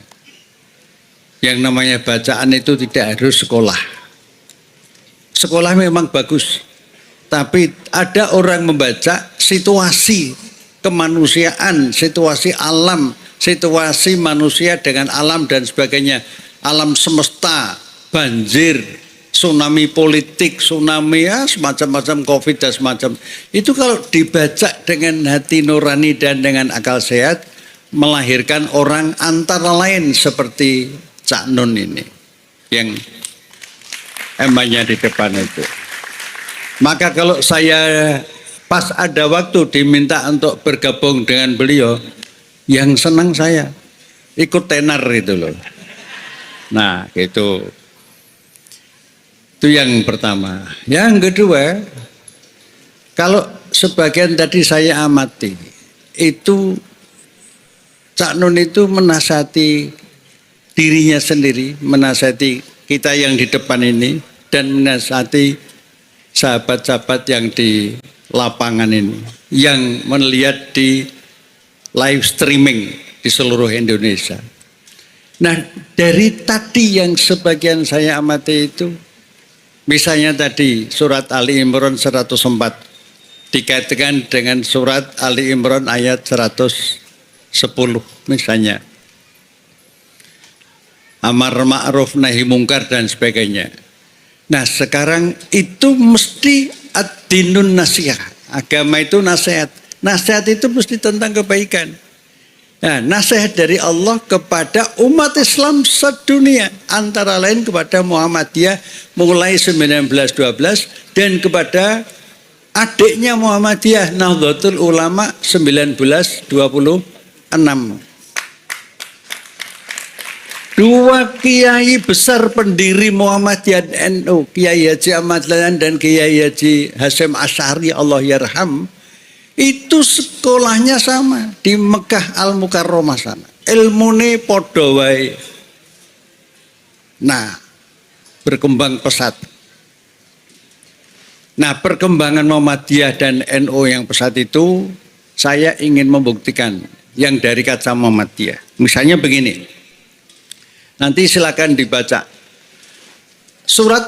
Yang namanya bacaan itu tidak harus sekolah. Sekolah memang bagus, tapi ada orang membaca situasi kemanusiaan, situasi alam, situasi manusia dengan alam dan sebagainya. Alam semesta, banjir, tsunami politik, tsunami ya semacam-macam COVID dan semacam. Itu kalau dibaca dengan hati nurani dan dengan akal sehat, melahirkan orang antara lain seperti Cak Nun ini yang emangnya di depan itu. Maka kalau saya pas ada waktu diminta untuk bergabung dengan beliau, yang senang saya ikut tenar itu loh. Nah, gitu. Itu yang pertama. Yang kedua, kalau sebagian tadi saya amati, itu Cak Nun itu menasihati dirinya sendiri, menasihati kita yang di depan ini, dan menasihati sahabat-sahabat yang di lapangan ini, yang melihat di live streaming di seluruh Indonesia. Nah, dari tadi yang sebagian saya amati itu, misalnya tadi surat Ali Imran 104 dikaitkan dengan surat Ali Imran ayat 110 misalnya. Amar ma'ruf nahi mungkar dan sebagainya. Nah, sekarang itu mesti ad-dinun nasihat. Agama itu nasihat. Nasihat itu mesti tentang kebaikan. Nah, nasihat dari Allah kepada umat Islam sedunia, antara lain kepada Muhammadiyah mulai 1912 dan kepada adiknya Muhammadiyah Nahdlatul Ulama 1926. Dua kiai besar pendiri Muhammadiyah NU, Kiai Haji Ahmad Dahlan dan Kiai Haji Hasyim Asy'ari Allah yarham, itu sekolahnya sama di Mekah Al Mukarramah sana. Ilmune padha wae. Nah, berkembang pesat. Nah, perkembangan Muhammadiyah dan NU yang pesat itu saya ingin membuktikan yang dari kaca Muhammadiyah. Misalnya begini. Nanti silakan dibaca. Surat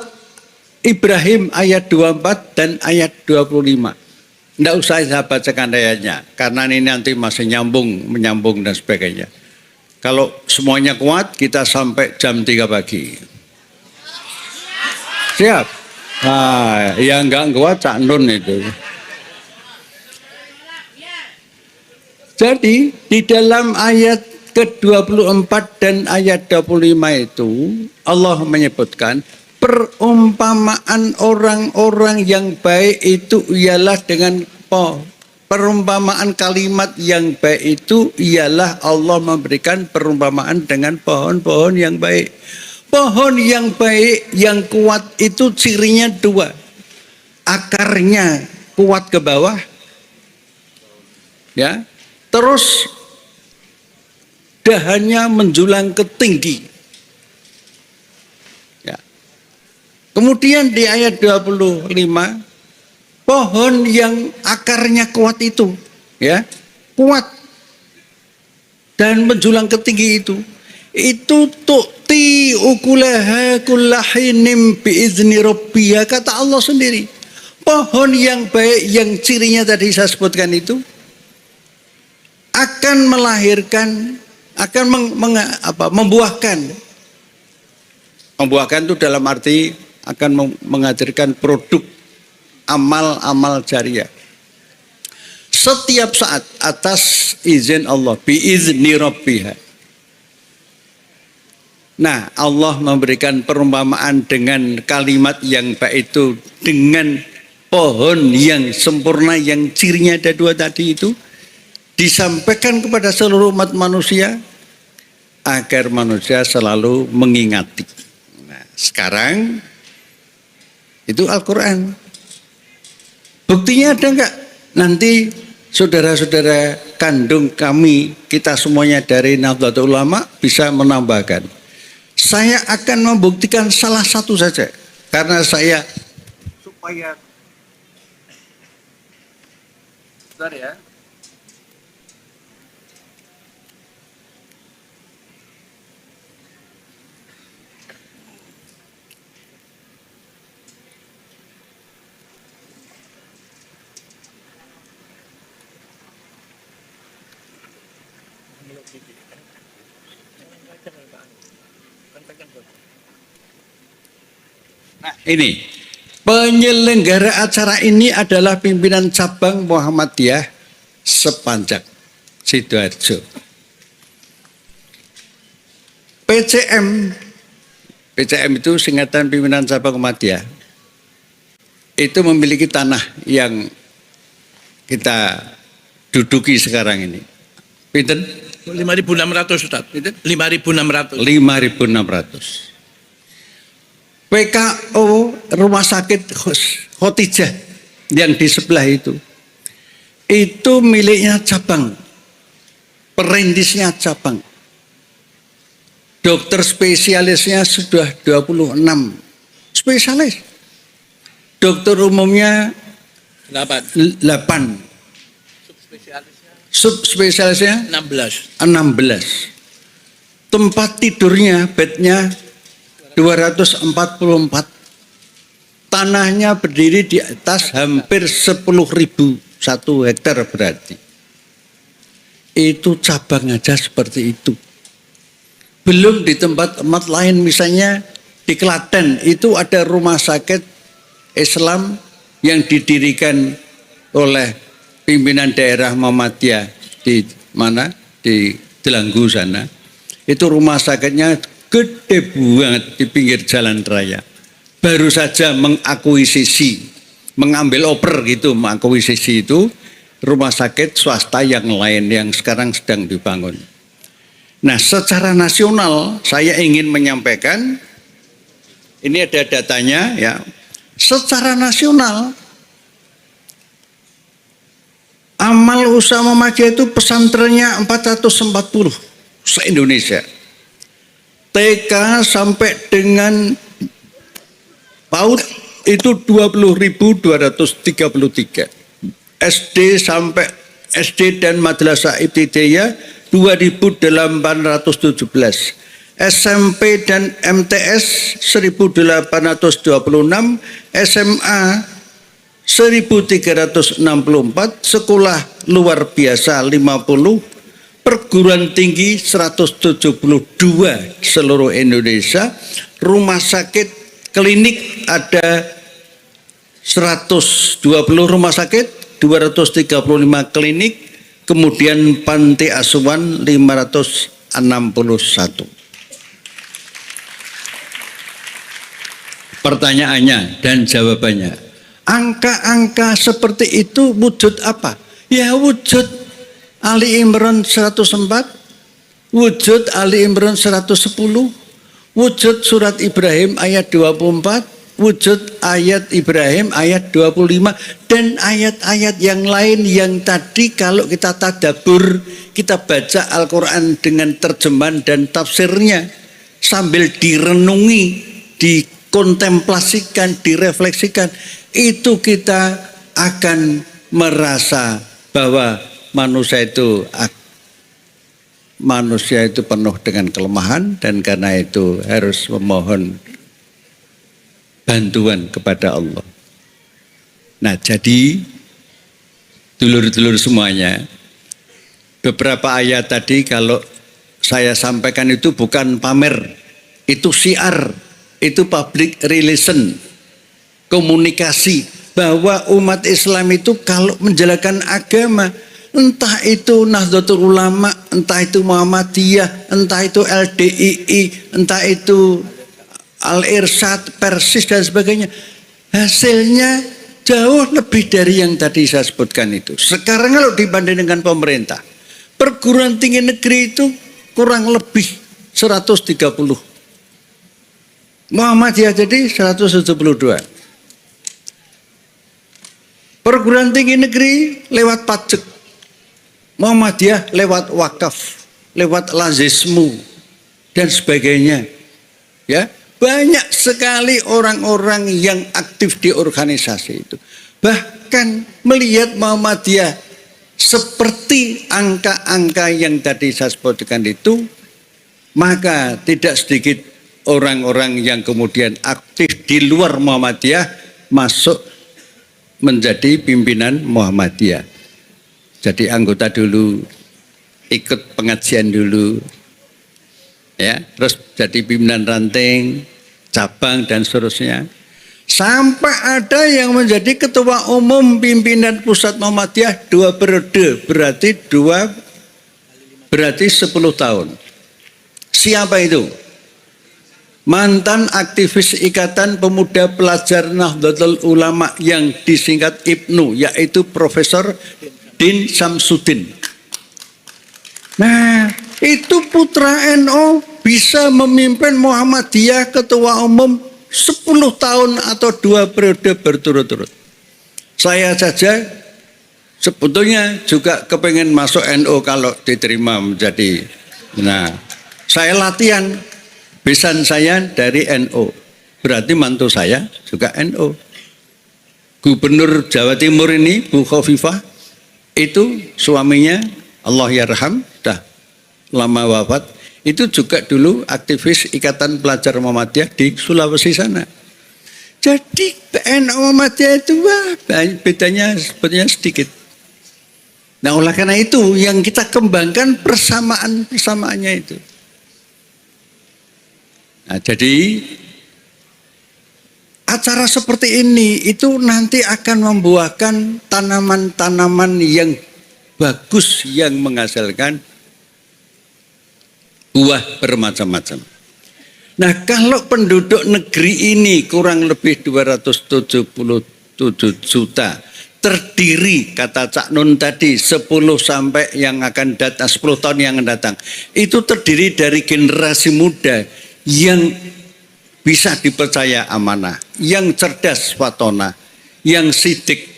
Ibrahim ayat 24 dan ayat 25. Tidak usah saya bacakan ayatnya, karena ini nanti masih menyambung dan sebagainya. Kalau semuanya kuat, kita sampai jam 3 pagi. Siap? Nah, yang enggak kuat Cak Nun itu. Jadi, di dalam ayat ke-24 dan ayat 25 itu, Allah menyebutkan, perumpamaan orang-orang yang baik itu ialah dengan perumpamaan kalimat yang baik itu ialah Allah memberikan perumpamaan dengan pohon-pohon yang baik. Pohon yang baik, yang kuat itu cirinya dua. Akarnya kuat ke bawah. Ya. Terus dahannya menjulang ke tinggi. Kemudian di ayat 25, pohon yang akarnya kuat itu, ya, kuat dan menjulang ke tinggi itu tu'ti ukulaha kullahinim biizni rabbiha, kata Allah sendiri. Pohon yang baik yang cirinya tadi saya sebutkan itu akan melahirkan, akan membuahkan. Membuahkan itu dalam arti akan menghadirkan produk amal-amal jariah setiap saat atas izin Allah, biizni rabbiha. Nah, Allah memberikan perumpamaan dengan kalimat yang baik itu dengan pohon yang sempurna yang cirinya ada dua tadi itu, disampaikan kepada seluruh umat manusia agar manusia selalu mengingati. Nah, sekarang itu Al-Quran. Buktinya ada enggak? Nanti saudara-saudara kandung kami, kita semuanya dari Nahdlatul Ulama bisa menambahkan. Saya akan membuktikan salah satu saja. Karena saya supaya bentar ya. Nah, ini penyelenggara acara ini adalah pimpinan cabang Muhammadiyah Sepanjak Sidoarjo. PCM itu singkatan pimpinan cabang Muhammadiyah. Itu memiliki tanah yang kita duduki sekarang ini. Pinten? 5.600 Ustaz. 5.600. 5.600. PKO Rumah Sakit Khotijah yang di sebelah itu miliknya cabang, perintisnya cabang. Dokter spesialisnya sudah 26 spesialis. Dokter umumnya 8. Subspesialisnya 16. 16. Tempat tidurnya, bednya 244. Tanahnya berdiri di atas hampir 10.000, 1 hektar berarti. Itu cabang aja seperti itu. Belum di tempat-tempat lain, misalnya di Klaten itu ada rumah sakit Islam yang didirikan oleh pimpinan daerah Muhammadiyah di mana? Di Delanggu sana. Itu rumah sakitnya gede banget di pinggir jalan raya. Baru saja mengakuisisi, mengambil oper gitu, mengakuisisi itu rumah sakit swasta yang lain yang sekarang sedang dibangun. Nah, secara nasional saya ingin menyampaikan, ini ada datanya ya. Secara nasional amal usaha Muhammadiyah itu pesantrennya 440 se-Indonesia. TK sampai dengan PAUD itu 20.233. SD sampai SD dan Madrasah Ibtidaiyah 2.817. SMP dan MTS 1.826, SMA 1.364, sekolah luar biasa 50, perguruan tinggi 172 seluruh Indonesia, rumah sakit klinik ada 120 rumah sakit, 235 klinik, kemudian panti asuhan 561. Pertanyaannya dan jawabannya, angka-angka seperti itu wujud apa? Ya wujud Ali Imran 104, wujud Ali Imran 110, wujud surat Ibrahim ayat 24, wujud ayat Ibrahim ayat 25, dan ayat-ayat yang lain yang tadi kalau kita tadabbur, kita baca Al-Quran dengan terjemahan dan tafsirnya sambil direnungi, dikontemplasikan, direfleksikan, itu kita akan merasa bahwa manusia itu penuh dengan kelemahan, dan karena itu harus memohon bantuan kepada Allah. Nah, jadi dulur-dulur semuanya, beberapa ayat tadi kalau saya sampaikan itu bukan pamer, itu syiar, itu public relation, komunikasi, bahwa umat Islam itu kalau menjalankan agama, entah itu Nahdlatul Ulama, entah itu Muhammadiyah, entah itu LDII, entah itu Al-Irsyad, Persis dan sebagainya, hasilnya jauh lebih dari yang tadi saya sebutkan itu. Sekarang kalau dibanding dengan pemerintah, perguruan tinggi negeri itu kurang lebih 130. Muhammadiyah jadi 172. Perguruan tinggi negeri lewat pajak, Muhammadiyah lewat wakaf, lewat lazismu dan sebagainya. Ya, banyak sekali orang-orang yang aktif di organisasi itu. Bahkan melihat Muhammadiyah seperti angka-angka yang tadi saya sebutkan itu, maka tidak sedikit orang-orang yang kemudian aktif di luar Muhammadiyah masuk menjadi pimpinan Muhammadiyah. Jadi anggota dulu, ikut pengajian dulu, ya, terus jadi pimpinan ranting, cabang dan seterusnya. Sampai ada yang menjadi ketua umum pimpinan pusat Muhammadiyah 2 periode, berarti 10 tahun. Siapa itu? Mantan aktivis Ikatan Pemuda Pelajar Nahdlatul Ulama yang disingkat IPNU, yaitu Profesor Din Samsudin. Nah, itu putra NU bisa memimpin Muhammadiyah ketua umum 10 tahun atau 2 periode berturut-turut. Saya saja sebetulnya juga kepengen masuk NU kalau diterima menjadi. Nah, saya latihan, besan saya dari NU. Berarti mantu saya juga NU. Gubernur Jawa Timur ini, Bu Khofifah, itu suaminya Allah yarham, dah lama wafat, itu juga dulu aktivis Ikatan Pelajar Muhammadiyah di Sulawesi sana. Jadi NU Muhammadiyah itu bedanya sebetulnya sedikit. Nah, oleh karena itu yang kita kembangkan persamaannya itu. Nah, jadi acara seperti ini itu nanti akan membuahkan tanaman-tanaman yang bagus yang menghasilkan buah bermacam-macam. Nah, kalau penduduk negeri ini kurang lebih 277 juta, terdiri kata Cak Nun tadi 10 sampai yang akan datang 10 tahun yang akan datang. Itu terdiri dari generasi muda yang bisa dipercaya amanah, yang cerdas fatona, yang sidik,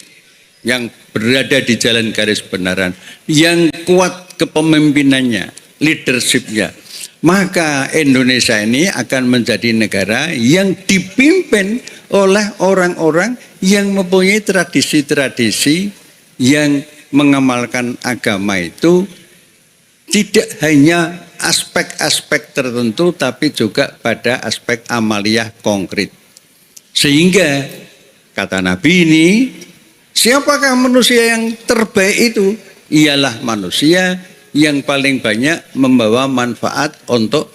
yang berada di jalan garis kebenaran, yang kuat kepemimpinannya, leadershipnya. Maka Indonesia ini akan menjadi negara yang dipimpin oleh orang-orang yang mempunyai tradisi-tradisi yang mengamalkan agama itu tidak hanya aspek-aspek tertentu tapi juga pada aspek amaliyah konkret. Sehingga kata Nabi ini, siapakah manusia yang terbaik itu? Ialah manusia yang paling banyak membawa manfaat untuk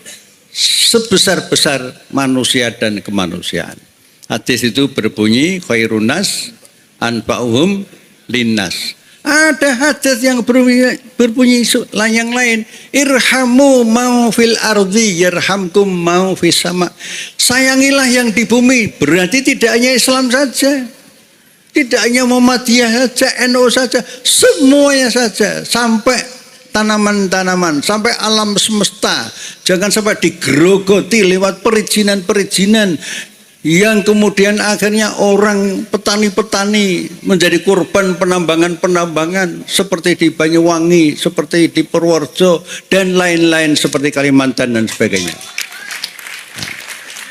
sebesar-besar manusia dan kemanusiaan. Hadis itu berbunyi khairunas anfa'uhum linnas. Ada hadis yang berbunyi yang lain, irhamu mau fil ardi yarhamkum mau fis sama. Sayangilah yang di bumi, berarti tidak hanya Islam saja, tidak hanya Muhammadiyah saja, NU saja, semuanya saja, sampai tanaman-tanaman, sampai alam semesta. Jangan sampai digerogoti lewat perizinan-perizinan yang kemudian akhirnya orang petani-petani menjadi korban penambangan-penambangan seperti di Banyuwangi, seperti di Purworejo dan lain-lain seperti Kalimantan dan sebagainya.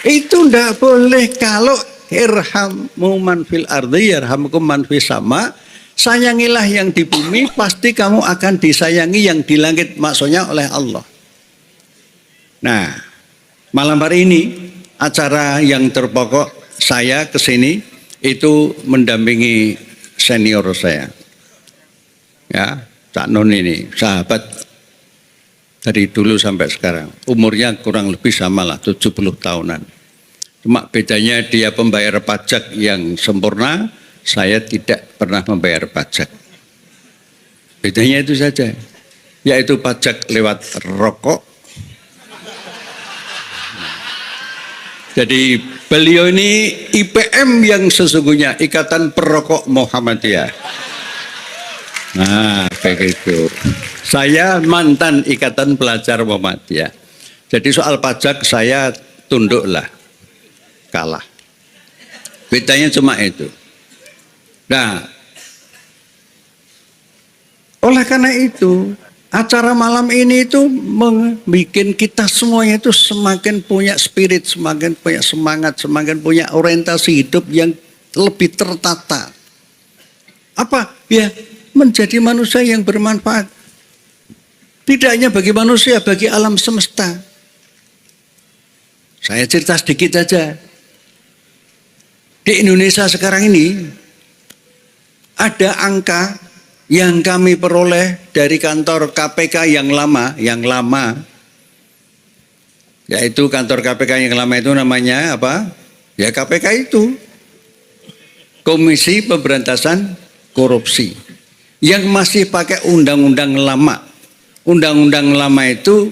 Itu tidak boleh. Kalau irhamu man fil ardi yarhamkum man fis sama. Sayangilah yang di bumi, pasti kamu akan disayangi yang di langit, maksudnya oleh Allah. Nah, malam hari ini acara yang terpokok saya kesini itu mendampingi senior saya, ya, Cak Nun ini sahabat dari dulu sampai sekarang, umurnya kurang lebih sama lah 70 tahunan. Cuma bedanya dia pembayar pajak yang sempurna, saya tidak pernah membayar pajak. Bedanya itu saja, yaitu pajak lewat rokok. Jadi beliau ini IPM yang sesungguhnya, Ikatan Perokok Muhammadiyah. Nah, begitu. Saya mantan Ikatan Pelajar Muhammadiyah. Jadi soal pajak saya tunduklah, kalah. Bedanya cuma itu. Nah, oleh karena itu acara malam ini itu membuat kita semuanya itu semakin punya spirit, semakin punya semangat, semakin punya orientasi hidup yang lebih tertata. Apa? Ya, menjadi manusia yang bermanfaat. Tidak hanya bagi manusia, bagi alam semesta. Saya cerita sedikit saja. Di Indonesia sekarang ini ada angka yang kami peroleh dari kantor KPK yang lama, yaitu kantor KPK yang lama itu namanya apa? Ya KPK itu, Komisi Pemberantasan Korupsi, yang masih pakai undang-undang lama. Undang-undang lama itu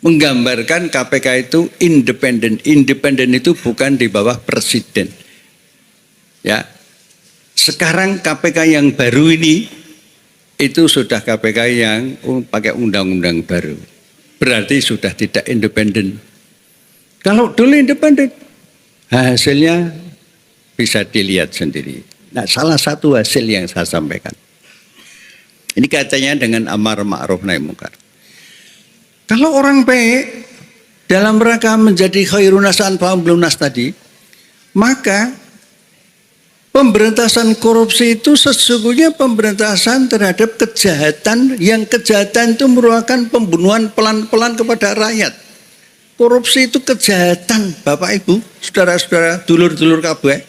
menggambarkan KPK itu independen. Independen itu bukan di bawah presiden. Ya. Sekarang KPK yang baru ini itu sudah KPK yang pakai undang-undang baru. Berarti sudah tidak independen. Kalau dulu independen, hasilnya bisa dilihat sendiri. Nah, salah satu hasil yang saya sampaikan. Ini kaitannya dengan amar ma'ruf nahi munkar. Kalau orang baik dalam rangka menjadi khairun nas anfa'uhum linnas tadi, maka pemberantasan korupsi itu sesungguhnya pemberantasan terhadap kejahatan yang kejahatan itu merupakan pembunuhan pelan-pelan kepada rakyat. Korupsi itu kejahatan, Bapak Ibu, saudara-saudara, dulur-dulur kabeh.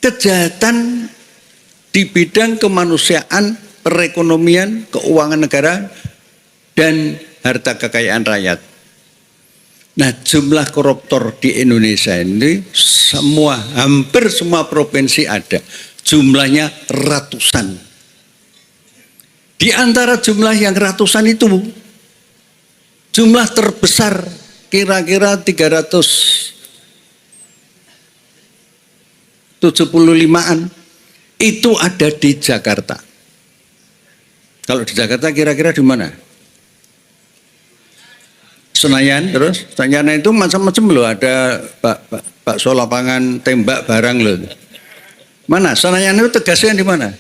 Kejahatan di bidang kemanusiaan, perekonomian, keuangan negara, dan harta kekayaan rakyat. Nah, jumlah koruptor di Indonesia ini hampir semua provinsi ada. Jumlahnya ratusan. Di antara jumlah yang ratusan itu, jumlah terbesar kira-kira 375-an itu ada di Jakarta. Kalau di Jakarta kira-kira di mana? Senayan, terus Senayan itu macam-macam loh, ada bakso lapangan tembak barang loh. Mana Senayan itu tegasnya di mana?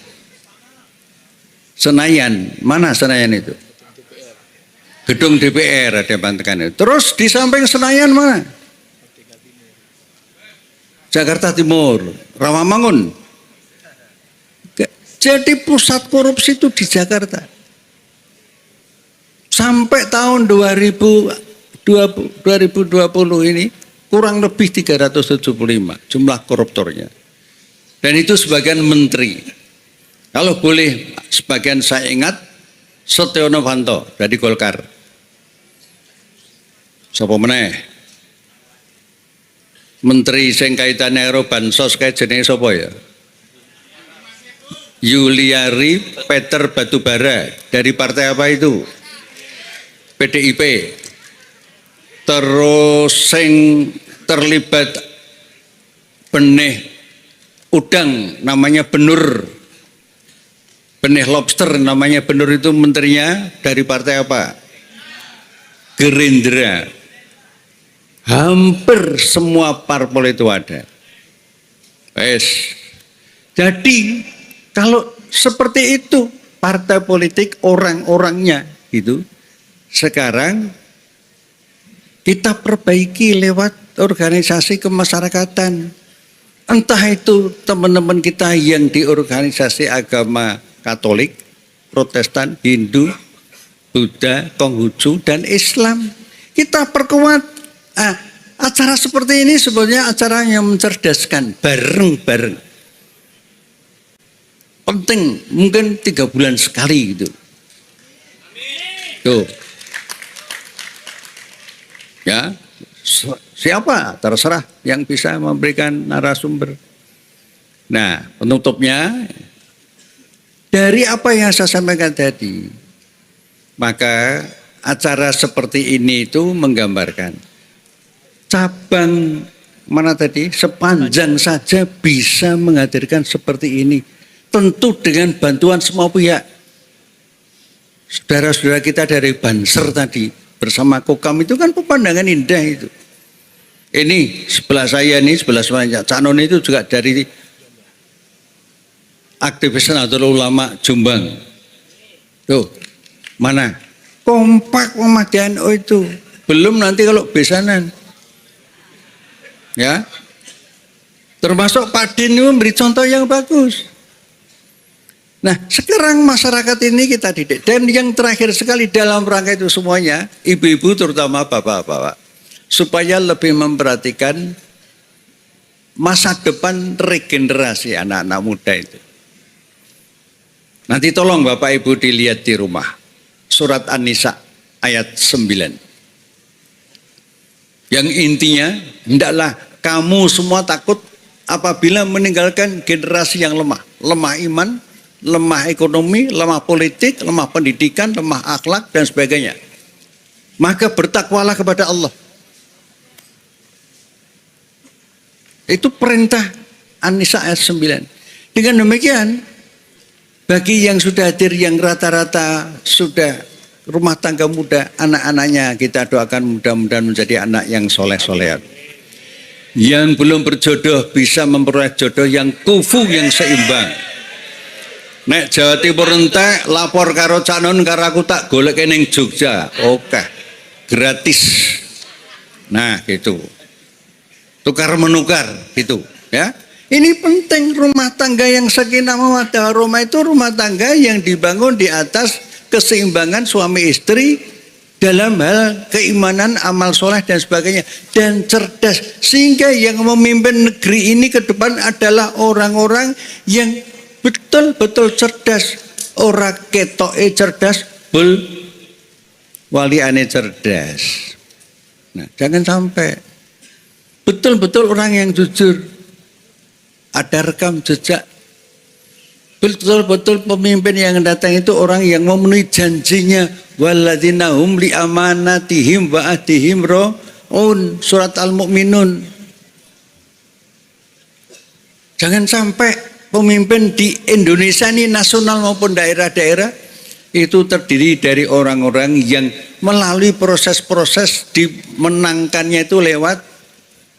Senayan, mana Senayan itu? Gedung DPR ada bantekan itu. Terus di samping Senayan mana? Jakarta Timur, Rawamangun. Jadi pusat korupsi itu di Jakarta. Sampai tahun 2020 ini kurang lebih 375 jumlah koruptornya. Dan itu sebagian menteri. Kalau boleh sebagian saya ingat, Setia Novanto dari Golkar. Sapa meneh? Menteri sing kaitane karo bansos kae jenenge sapa ya? Yuliari Peter Batubara dari partai apa itu? PDIP. Terus sing terlibat benih udang namanya Benur. Benih lobster namanya Benur itu menterinya dari partai apa? Gerindra. Hampir semua parpol itu ada. Wes. Jadi kalau seperti itu partai politik orang-orangnya itu sekarang kita perbaiki lewat organisasi kemasyarakatan. Entah itu teman-teman kita yang di organisasi agama Katolik, Protestan, Hindu, Buddha, Konghucu, dan Islam. Kita perkuat. Acara seperti ini sebenarnya acara yang mencerdaskan bareng-bareng. Penting, mungkin 3 bulan sekali gitu. Tuh. Ya, siapa terserah yang bisa memberikan narasumber. Nah, penutupnya dari apa yang saya sampaikan tadi, maka acara seperti ini itu menggambarkan cabang mana tadi sepanjang saja bisa menghadirkan seperti ini, tentu dengan bantuan semua pihak. Saudara-saudara kita dari Banser tadi bersama Kokam itu kan pemandangan indah itu. Ini sebelah saya nih, sebelah saya Cak Non itu juga dari aktivis Nahdlatul Ulama Jombang. Tuh, mana? Kompak Muhammadiyah NU itu. Belum nanti kalau besanan. Ya. Termasuk Pak Din memberi contoh yang bagus. Nah, sekarang masyarakat ini kita didik. Dan yang terakhir sekali dalam rangka itu semuanya, ibu-ibu terutama bapak-bapak, supaya lebih memperhatikan masa depan regenerasi anak-anak muda itu. Nanti tolong Bapak Ibu dilihat di rumah. Surat An-Nisa ayat 9. Yang intinya, hendaklah kamu semua takut apabila meninggalkan generasi yang lemah. Lemah iman, lemah ekonomi, lemah politik, lemah pendidikan, lemah akhlak, dan sebagainya. Maka bertakwalah kepada Allah. Itu perintah An-Nisa ayat 9. Dengan demikian, Bagi yang sudah hadir, yang rata-rata sudah rumah tangga muda, anak-anaknya kita doakan mudah-mudahan menjadi anak yang soleh-soleh. Yang belum berjodoh bisa memperoleh jodoh yang kufu, yang seimbang. Nek Jawa Timur entek lapor karo Canon karo aku tak golek ning Jogja. Oke. Gratis. Nah, gitu. Tukar menukar gitu, ya. Ini penting, rumah tangga yang sakinah mawaddah warahmah itu rumah tangga yang dibangun di atas keseimbangan suami istri dalam hal keimanan, amal soleh dan sebagainya, dan cerdas, sehingga yang memimpin negeri ini ke depan adalah orang-orang yang betul-betul cerdas, ora ketoke cerdas, waliane cerdas. Nah, jangan sampai betul-betul orang yang jujur, ada rekam jejak, betul-betul pemimpin yang datang itu orang yang memenuhi janjinya, walladzina hum li amanatihim wa ahdihim raun, surat Al-Mu'minun. Jangan sampai pemimpin di Indonesia ini, nasional maupun daerah-daerah, itu terdiri dari orang-orang yang melalui proses-proses dimenangkannya itu lewat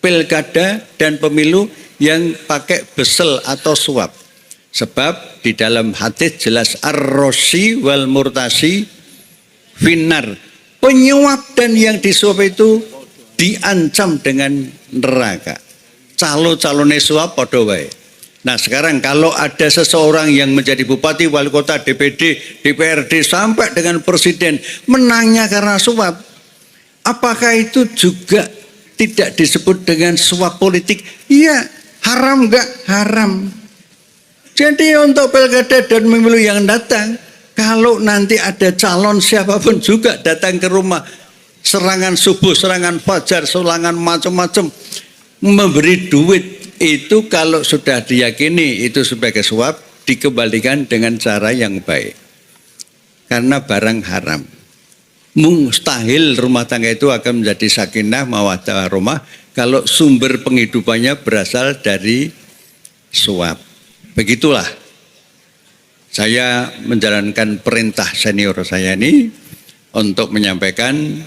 pilkada dan pemilu yang pakai besel atau suap. Sebab di dalam hadis jelas ar-rosi wal murtasi finar. Penyuap dan yang disuap itu diancam dengan neraka. Calon-calonnya suap padha wae. Nah, sekarang kalau ada seseorang yang menjadi bupati, wali kota, DPD, DPRD sampai dengan presiden menangnya karena suap, apakah itu juga tidak disebut dengan suap politik? Iya, haram enggak? Haram. Jadi untuk pilkada dan pemilu yang datang, kalau nanti ada calon siapapun juga datang ke rumah, serangan subuh, serangan fajar, serangan macam-macam, memberi duit, itu kalau sudah diyakini itu sebagai suap, dikembalikan dengan cara yang baik. Karena barang haram. Mustahil rumah tangga itu akan menjadi sakinah mawaddah warahmah kalau sumber penghidupannya berasal dari suap. Begitulah saya menjalankan perintah senior saya ini untuk menyampaikan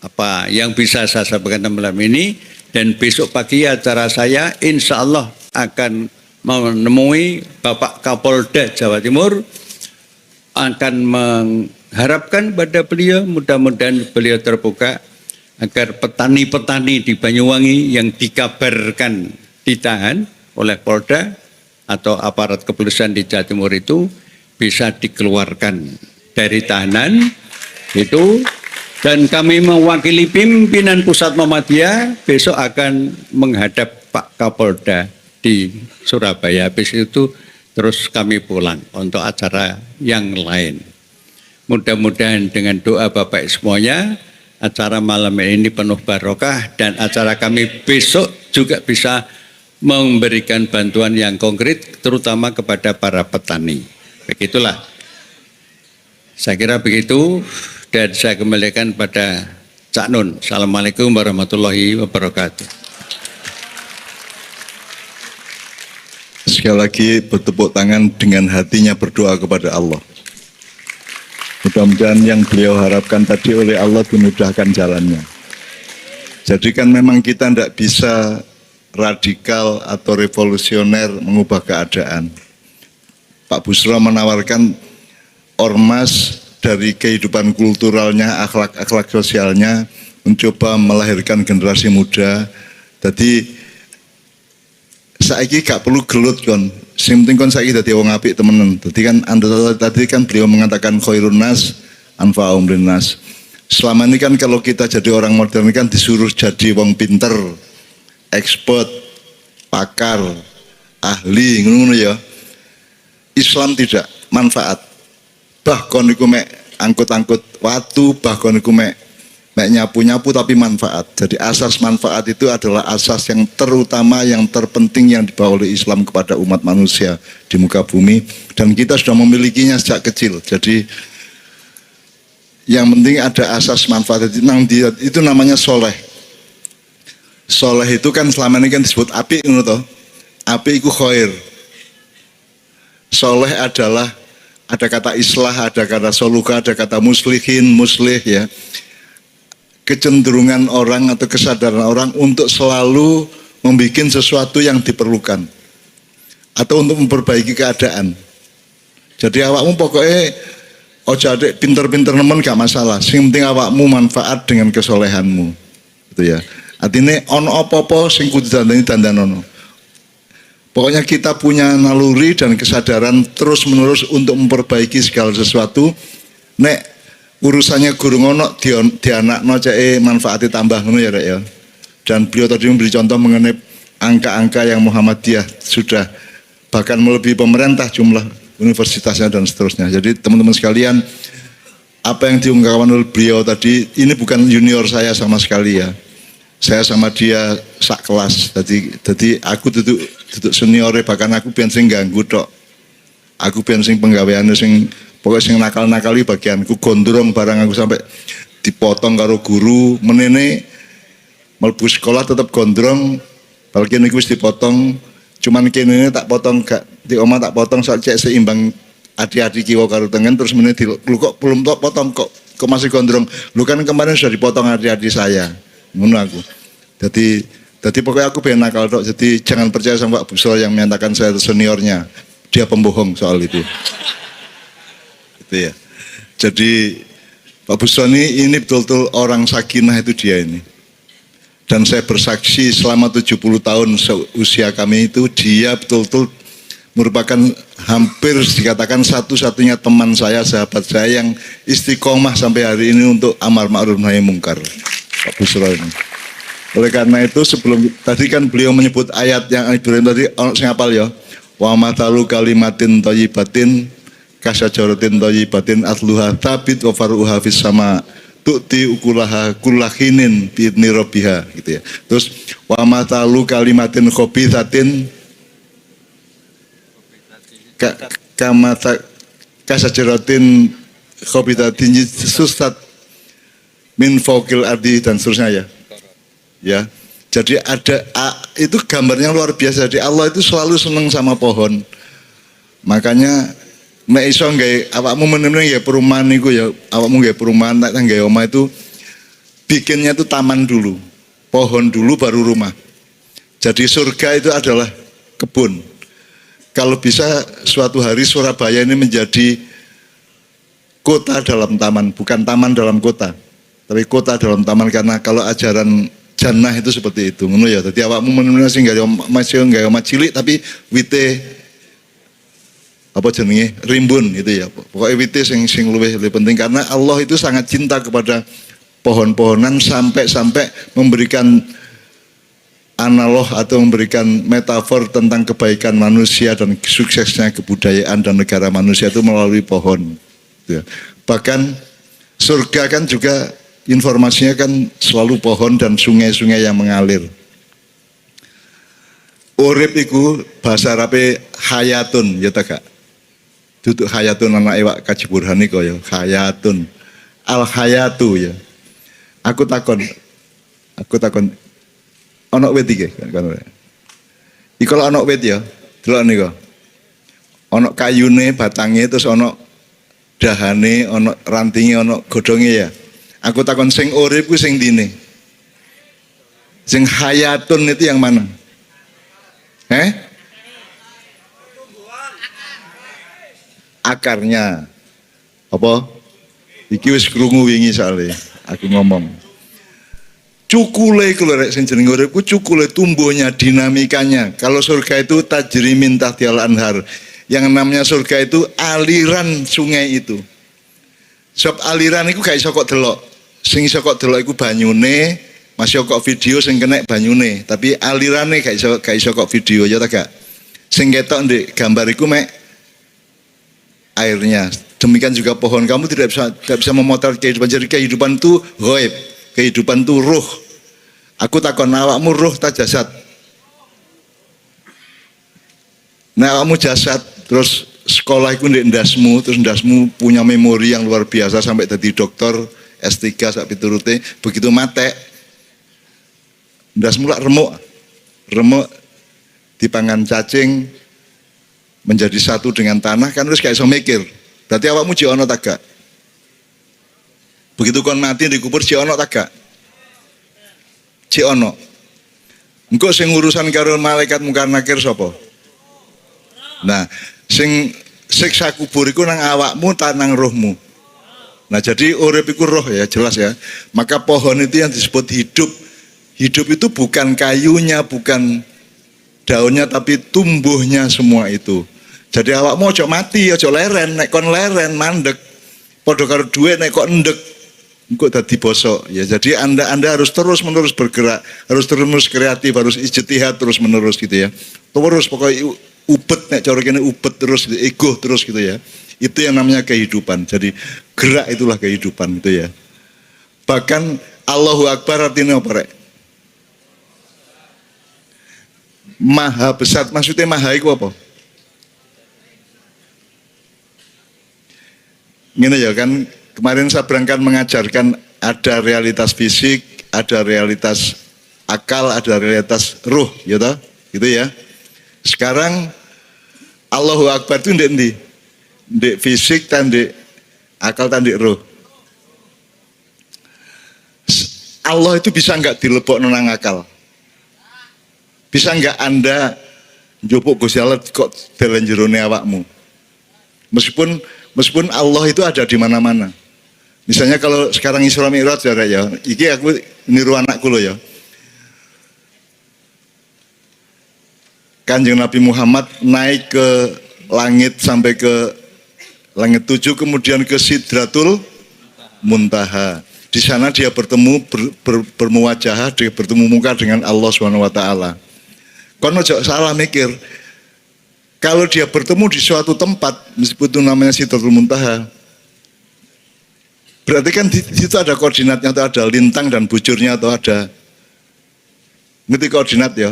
apa yang bisa saya sampaikan malam ini, dan besok pagi acara saya insya Allah akan menemui Bapak Kapolda Jawa Timur, akan mengharapkan pada beliau, mudah-mudahan beliau terbuka agar petani-petani di Banyuwangi yang dikabarkan ditahan oleh Polda atau aparat kepolisian di Jawa Timur itu bisa dikeluarkan dari tahanan itu. Dan kami mewakili pimpinan Pusat Muhammadiyah besok akan menghadap Pak Kapolda di Surabaya. Habis itu terus kami pulang untuk acara yang lain. Mudah-mudahan dengan doa Bapak semuanya, acara malam ini penuh barokah, dan acara kami besok juga bisa memberikan bantuan yang konkret terutama kepada para petani. Begitulah. Saya kira begitu. Dan saya kembalikan pada Cak Nun. Assalamualaikum warahmatullahi wabarakatuh. Sekali lagi bertepuk tangan dengan hatinya berdoa kepada Allah. Mudah-mudahan yang beliau harapkan tadi oleh Allah dimudahkan jalannya. Jadi kan memang kita tidak bisa radikal atau revolusioner mengubah keadaan. Pak Busro menawarkan ormas dari kehidupan kulturalnya, akhlak-akhlak sosialnya, mencoba melahirkan generasi muda. Jadi saiki gak perlu gelut kon, sing penting kon saiki dadi wong apik temenan. Jadi kan tadi kan beliau mengatakan khairun nas anfa'uhum linnas. Selama ini kan kalau kita jadi orang modern kan disuruh jadi wong pinter, expert, pakar, ahli, ngono ya. Islam tidak, manfaat. Bahkan iku mek angkut-angkut watu, bahkan iku mek nyapu-nyapu tapi manfaat. Jadi asas manfaat itu adalah asas yang terutama, yang terpenting yang dibawa oleh Islam kepada umat manusia di muka bumi, dan kita sudah memilikinya sejak kecil. Jadi yang penting ada asas manfaat itu namanya soleh. Soleh itu kan selama ini kan disebut api, ngono toh. Api iku khair. Soleh adalah ada kata islah, ada kata soluka, ada kata muslihin, muslih ya. Kecenderungan orang atau kesadaran orang untuk selalu membuat sesuatu yang diperlukan atau untuk memperbaiki keadaan. Jadi awakmu pokoknya ojo adek pinter-pinter nemen gak masalah. Sing penting awakmu manfaat dengan kesolehanmu. Gitu ya. Artinya ono apa-apa sing kudu dandani. Pokoknya kita punya naluri dan kesadaran terus-menerus untuk memperbaiki segala sesuatu. Nek urusannya guru ngono dianakno cek manfaati tambah ngono ya Rek ya. Dan beliau tadi memberi contoh mengenai angka-angka yang Muhammadiyah sudah bahkan melebihi pemerintah jumlah universitasnya dan seterusnya. Jadi teman-teman sekalian, apa yang diungkapkan oleh beliau tadi ini bukan junior saya sama sekali ya. Saya sama dia sak kelas. Jadi aku duduk senior, bahkan aku sing ganggu tok. Aku sing penggaweane sing pokoknya sing nakal-nakali bagianku, gondrong barang aku sampai dipotong karo guru. Menene mlebu sekolah tetap gondrong, bagian aku wis dipotong. Cuman kene tak potong gak di omah tak potong sak cek seimbang adik-adik kiwa karo tengen, terus menene lu kok belum tak potong kok masih gondrong. Lu kan kemarin sudah dipotong adik-adik saya. Ngono aku. Jadi pokoknya aku pengen nakal tok. Jadi jangan percaya sama Pak Busro yang menyatakan saya seniornya. Dia pembohong soal itu. Gitu ya. Jadi Pak Busro ini betul-betul orang sakinah, itu dia ini. Dan saya bersaksi selama 70 tahun usia kami itu dia betul-betul merupakan hampir dikatakan satu-satunya teman saya, sahabat saya yang istiqomah sampai hari ini untuk amar ma'ruf nahi mungkar. Pak Busro ini. Oleh karena itu sebelum tadi kan beliau menyebut ayat yang Ibrahim tadi, sing hafal ya. Wa matalu kalimatin thayyibatin kasyajaratin thayyibatin atluha tsabit wa faruha fis sama tu'ti ukulaha kullahinin bi'idni rabbiha gitu ya. Terus wa matalu kalimatin khabithatin kamata kasyajaratin khabithatin sustat min fawqil ardi dan seterusnya ya. Ya. Jadi ada itu gambarnya luar biasa. Jadi Allah itu selalu senang sama pohon. Makanya nek iso nggae awakmu menene ya perumahan niku ya, awakmu nggae perumahan tak nggae omah itu bikinnya itu taman dulu. Pohon dulu baru rumah. Jadi surga itu adalah kebun. Kalau bisa suatu hari Surabaya ini menjadi kota dalam taman, bukan taman dalam kota. Tapi kota dalam taman, karena kalau ajaran jannah itu seperti itu, ngono ya. Jadi awakmu menene sing masih nggae omah cilik tapi wite apa jenenge rimbun itu ya. Pokoknya wite sing lebih penting, karena Allah itu sangat cinta kepada pohon-pohonan sampai memberikan analog atau memberikan metafor tentang kebaikan manusia dan suksesnya kebudayaan dan negara manusia itu melalui pohon. Ya. Bahkan surga kan juga informasinya kan selalu pohon dan sungai-sungai yang mengalir. Urip iku bahasa Arabe hayatun ya ta gak? Duduk hayatun anak ewak Kaji Burhani kaya hayatun. Al hayatu ya. Aku takon ana wit iki kan. Iku lek ana wit ya, delok niku. Ana kayune, batange, terus ana dahane, ana rantinge, ana godhonge ya. Aku takon sing urip ku sing dine. Sing hayatun itu yang mana? Akarnya. Apa? Iki wis krungu wingi soalé aku ngomong. Cukule iku lho rek sing jeneng urip ku cukule tumbuhnya, dinamikanya. Kalau surga itu tajri min tahtiyal anhar. Yang namanya surga itu aliran sungai itu. Sebab aliran itu gak iso kok delok. Sing iso kok delok iku banyune, masih kok video sing kena banyune, tapi alirane gak iso kok video ya ta gak. Sing ketok ndek gambar iku mek airnya. Demikian juga pohon, kamu tidak bisa memotret kehidupan. Jadi kehidupan itu ghaib, kehidupan itu ruh. Aku takon awakmu ruh ta jasad? Nah awakmu jasad, terus sekolah iku ndek ndasmu, terus ndasmu punya memori yang luar biasa sampai jadi dokter S3 sak piturute, begitu mate ndas mulak remuk dipangan cacing, menjadi satu dengan tanah kan wis gak iso mikir. Berarti awakmu jek ono tak gak? Begitu kon mati dikubur jek ono tak gak? Jek ono. Engko sing urusan karo malaikat mungkar nakir sapa? Nah, sing siksa kubur iku nang awakmu ta nang rohmu. Nah, jadi urip iku roh ya, jelas ya. Maka pohon itu yang disebut hidup. Hidup itu bukan kayunya, bukan daunnya, tapi tumbuhnya semua itu. Jadi awakmu ojo mati, ojo leren, nek kon leren mandek. Padha karo dhuwit nek kok endek engko dadi bosok. Ya, jadi Anda harus terus-menerus bergerak, harus terus kreatif, harus ijtihad terus-menerus gitu ya. Terus pokoknya ubet nek cara kene ubet terus, ego terus gitu ya. Itu yang namanya kehidupan. Jadi gerak itulah kehidupan gitu ya. Bahkan Allahu Akbar artinya apa rek? Maha besar, maksudnya maha itu apa? Gini ya kan, kemarin saya berangkat mengajarkan ada realitas fisik, ada realitas akal, ada realitas ruh, gitu ya. Sekarang Allahu Akbar itu ndek fisik dan ndek akal dan ndek ruh. Allah itu bisa nggak dilebokno nang akal? Bisa nggak Anda njupuk Gusti Allah kok dalan jerone awakmu? Meskipun Allah itu ada di mana-mana. Misalnya kalau sekarang Isra Mi'raj ya, iki aku niru anakku loh ya. Kanjeng Nabi Muhammad naik ke langit sampai ke langit 7, kemudian ke Sidratul Muntaha. Di sana dia bertemu bermuwajahah, dia bertemu muka dengan Allah Subhanahu wa taala. Kon ojo salah mikir. Kalau dia bertemu di suatu tempat, meskipun itu namanya Sidratul Muntaha, berarti kan di situ ada koordinatnya, atau ada lintang dan bujurnya, atau ada ngerti koordinat ya,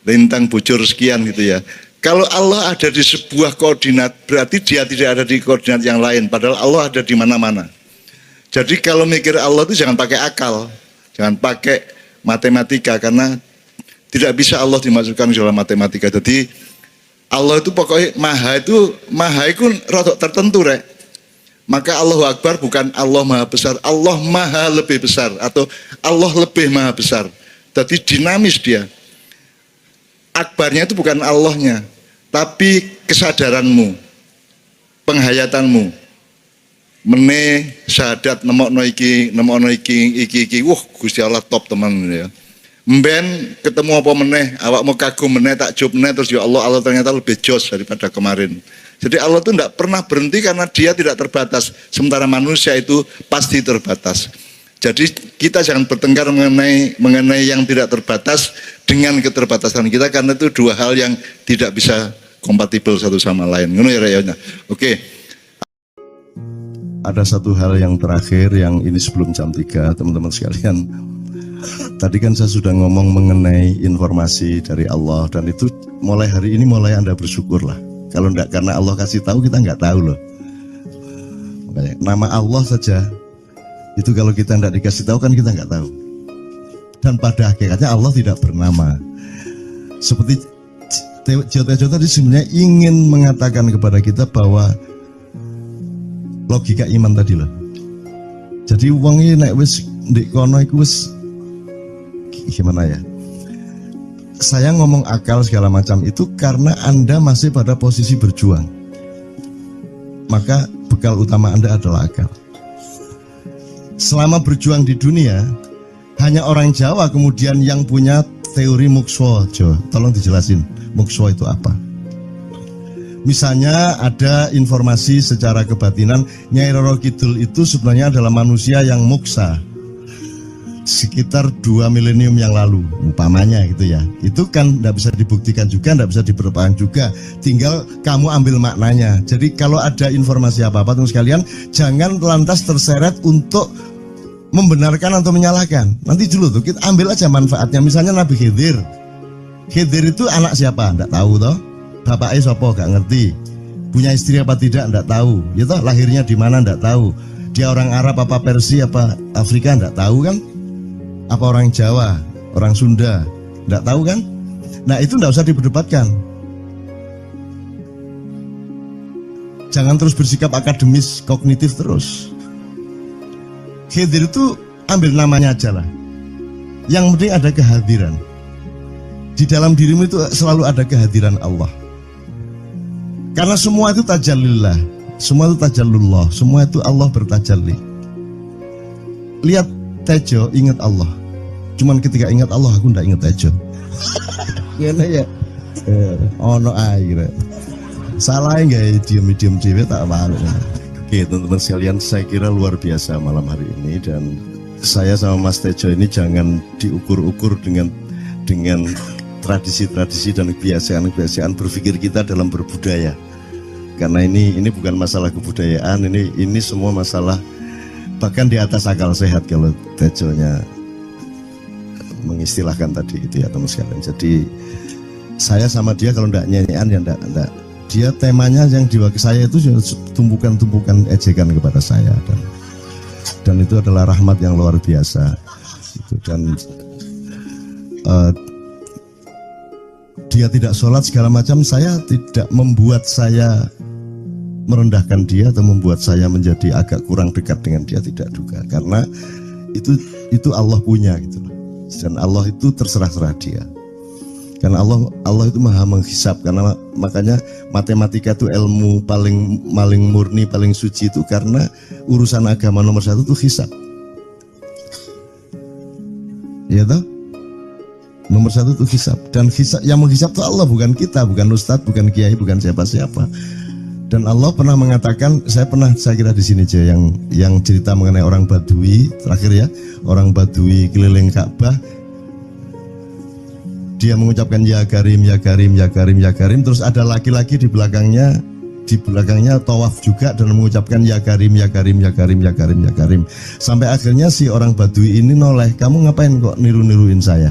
lintang bujur sekian gitu ya. Kalau Allah ada di sebuah koordinat, berarti dia tidak ada di koordinat yang lain, padahal Allah ada di mana-mana. Jadi kalau mikir Allah itu jangan pakai akal, jangan pakai matematika, karena tidak bisa Allah dimasukkan dalam matematika. Jadi Allah itu pokoknya maha itu rodok tertentu rek. Maka Allahu Akbar bukan Allah maha besar, Allah maha lebih besar, atau Allah lebih maha besar. Jadi dinamis dia. Akbarnya itu bukan Allahnya, tapi kesadaranmu, penghayatanmu. Mene syahadat nemokno iki, wah Gusti Allah top teman ya. Mben ketemu apa meneh, awakmu kagum meneh, takjub meneh, terus ya Allah ternyata lebih jos daripada kemarin. Jadi Allah itu tidak pernah berhenti karena dia tidak terbatas, sementara manusia itu pasti terbatas. Jadi kita jangan bertengkar mengenai yang tidak terbatas dengan keterbatasan kita, karena itu dua hal yang tidak bisa kompatibel satu sama lain. Ngono ya rayanya. Oke. Ada satu hal yang terakhir yang ini sebelum jam 3, teman-teman sekalian. Tadi kan saya sudah ngomong mengenai informasi dari Allah, dan itu mulai hari ini mulai Anda bersyukurlah. Kalau enggak karena Allah kasih tahu, kita enggak tahu loh. Makanya, nama Allah saja itu kalau kita enggak dikasih tahu kan kita enggak tahu. Dan pada hakikatnya Allah tidak bernama. Seperti Jotejo tadi sebenarnya ingin mengatakan kepada kita bahwa logika iman tadi loh. Jadi wong ini nek wis ndek kono iku wis gimana ya? Saya ngomong akal segala macam itu karena Anda masih pada posisi berjuang. Maka bekal utama Anda adalah akal. Selama berjuang di dunia, hanya orang Jawa kemudian yang punya teori mukswa. Jawa, tolong dijelasin mukswa itu apa? Misalnya ada informasi secara kebatinan Nyai Roro Kidul itu sebenarnya adalah manusia yang muksa sekitar 2 milenium yang lalu, umpamanya gitu ya. Itu kan tidak bisa dibuktikan juga, tidak bisa diperpanjang juga. Tinggal kamu ambil maknanya. Jadi kalau ada informasi apa-apa teman sekalian, jangan lantas terseret untuk membenarkan atau menyalahkan. Nanti dulu tuh kita ambil aja manfaatnya. Misalnya Nabi Khidir. Khidir itu anak siapa? Tidak tahu toh. Bapaknya siapa? Gak ngerti. Punya istri apa tidak? Tidak tahu. Ya toh, lahirnya di mana? Tidak tahu. Dia orang Arab apa Persia apa Afrika? Tidak tahu kan? Apa orang Jawa, orang Sunda, tidak tahu kan? Nah itu tidak usah diperdebatkan. Jangan terus bersikap akademis, kognitif terus. Khidir itu ambil namanya aja lah. Yang penting ada kehadiran. Di dalam dirimu itu selalu ada kehadiran Allah. Karena semua itu tajallillah, semua itu tajallullah, semua itu Allah bertajalli. Lihat Tejo, ingat Allah. Cuman ketika ingat Allah aku ndak ingat Tejo. Gimana ya? Ono air. Salah nggak diam-diam dewe tak balik. Oke teman-teman sekalian, saya kira luar biasa malam hari ini, dan saya sama Mas Tejo ini jangan diukur-ukur dengan tradisi-tradisi dan kebiasaan-kebiasaan berpikir kita dalam berbudaya. Karena ini bukan masalah kebudayaan, ini semua masalah bahkan di atas akal sehat kalau Tejonya mengistilahkan tadi itu ya teman sekalian. Jadi saya sama dia kalau ndak nyanyian ya ndak. Dia temanya yang diwakili saya itu tumpukan-tumpukan ejekan kepada saya, dan itu adalah rahmat yang luar biasa. Dan dia tidak sholat segala macam, saya tidak membuat saya merendahkan dia atau membuat saya menjadi agak kurang dekat dengan dia, tidak juga, karena itu Allah punya gitu loh. Dan Allah itu terserah-serah dia. Karena Allah itu maha menghisap, karena makanya matematika itu ilmu paling murni, paling suci itu karena urusan agama nomor satu itu hisap. Ya toh? Nomor satu itu hisap, dan hisap, yang menghisap itu Allah, bukan kita, bukan ustadz, bukan kiai, bukan siapa-siapa. Dan Allah pernah mengatakan, saya kira di sini aja yang cerita mengenai orang Badui terakhir ya, orang Badui keliling Ka'bah. Dia mengucapkan ya Karim, ya Karim, ya Karim, ya Karim. Terus ada laki-laki di belakangnya tawaf juga dan mengucapkan ya Karim, ya Karim, ya Karim, ya Karim, ya Karim. Sampai akhirnya si orang Badui ini noleh, kamu ngapain kok niru-niruin saya?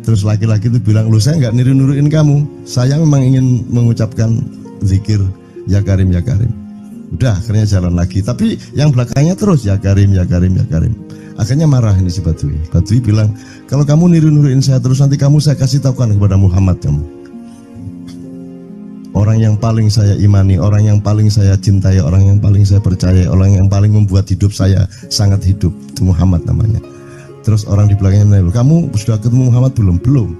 Terus laki-laki itu bilang, lu saya nggak niru-niruin kamu, saya memang ingin mengucapkan zikir ya Karim, ya Karim. Udah akhirnya jalan lagi, tapi yang belakangnya terus ya Karim, ya Karim, ya Karim. Akhirnya marah ini si Badui. Badui bilang, kalau kamu niru-niruin saya terus, nanti saya kasih tahukan kepada Muhammad kamu. Orang yang paling saya imani, orang yang paling saya cintai, orang yang paling saya percaya, orang yang paling membuat hidup saya sangat hidup, itu Muhammad namanya. Terus orang di belakangnya bilang, kamu sudah ketemu Muhammad belum? Belum.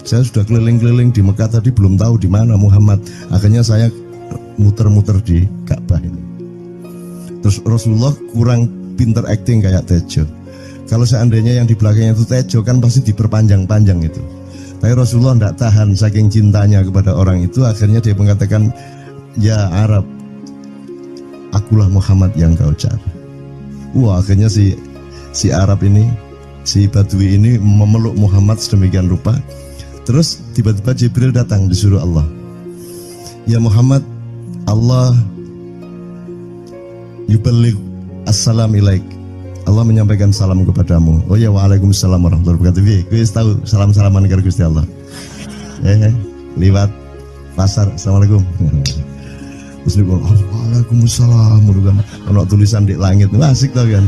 Saya sudah keliling-keliling di Mekah tadi, belum tahu di mana Muhammad. Akhirnya saya muter-muter di Ka'bah ini. Terus Rasulullah kurang pinter acting kayak Tejo. Kalau seandainya yang di belakangnya itu Tejo kan pasti diperpanjang-panjang itu. Tapi Rasulullah tidak tahan saking cintanya kepada orang itu, akhirnya dia mengatakan, ya Arab, akulah Muhammad yang kau cari. Wah, akhirnya si Arab ini, si Badui ini memeluk Muhammad sedemikian rupa. Terus tiba-tiba Jibril datang disuruh Allah. Ya Muhammad, Allah yuballigh assalam ilaik. Allah menyampaikan salam kepadamu. Oh ya, waalaikumsalam warahmatullahi wabarakatuh. Gue tahu salam-salaman karo Gusti Allah. Liwat pasar, assalamualaikum. Terus dia bilang, waalaikumsalam. Kalau tulisan di langit, asik tau kan?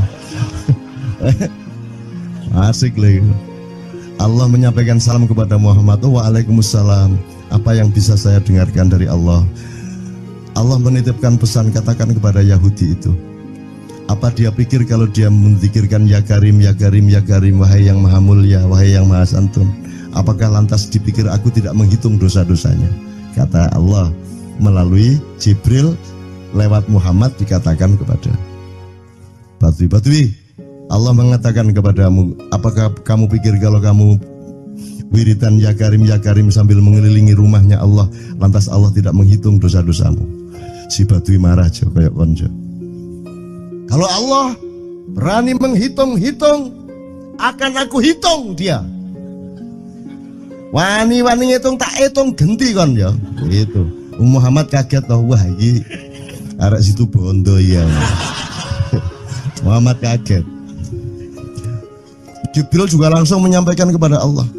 Asik lagi. Allah menyampaikan salam kepada Muhammad. Oh, waalaikumsalam. Apa yang bisa saya dengarkan dari Allah? Allah menitipkan pesan, katakan kepada Yahudi itu. Apa dia pikir kalau dia menzikirkan ya Karim, ya Karim, ya Karim, wahai yang maha mulia, wahai yang maha santun, apakah lantas dipikir aku tidak menghitung dosa-dosanya? Kata Allah melalui Jibril lewat Muhammad dikatakan kepada Badui, Allah mengatakan kepadamu, apakah kamu pikir kalau kamu wiridan ya Karim sambil mengelilingi rumahnya Allah, lantas Allah tidak menghitung dosa-dosamu? Si Badui marah aja kayak konco. Kalau Allah berani menghitung-hitung, akan aku hitung dia. Wani-wani hitung tak hitung genti kon ya. Gitu. Muhammad kaget toh, wah iki arek situ bondo ya. Muhammad kaget. Jibril juga langsung menyampaikan kepada Allah.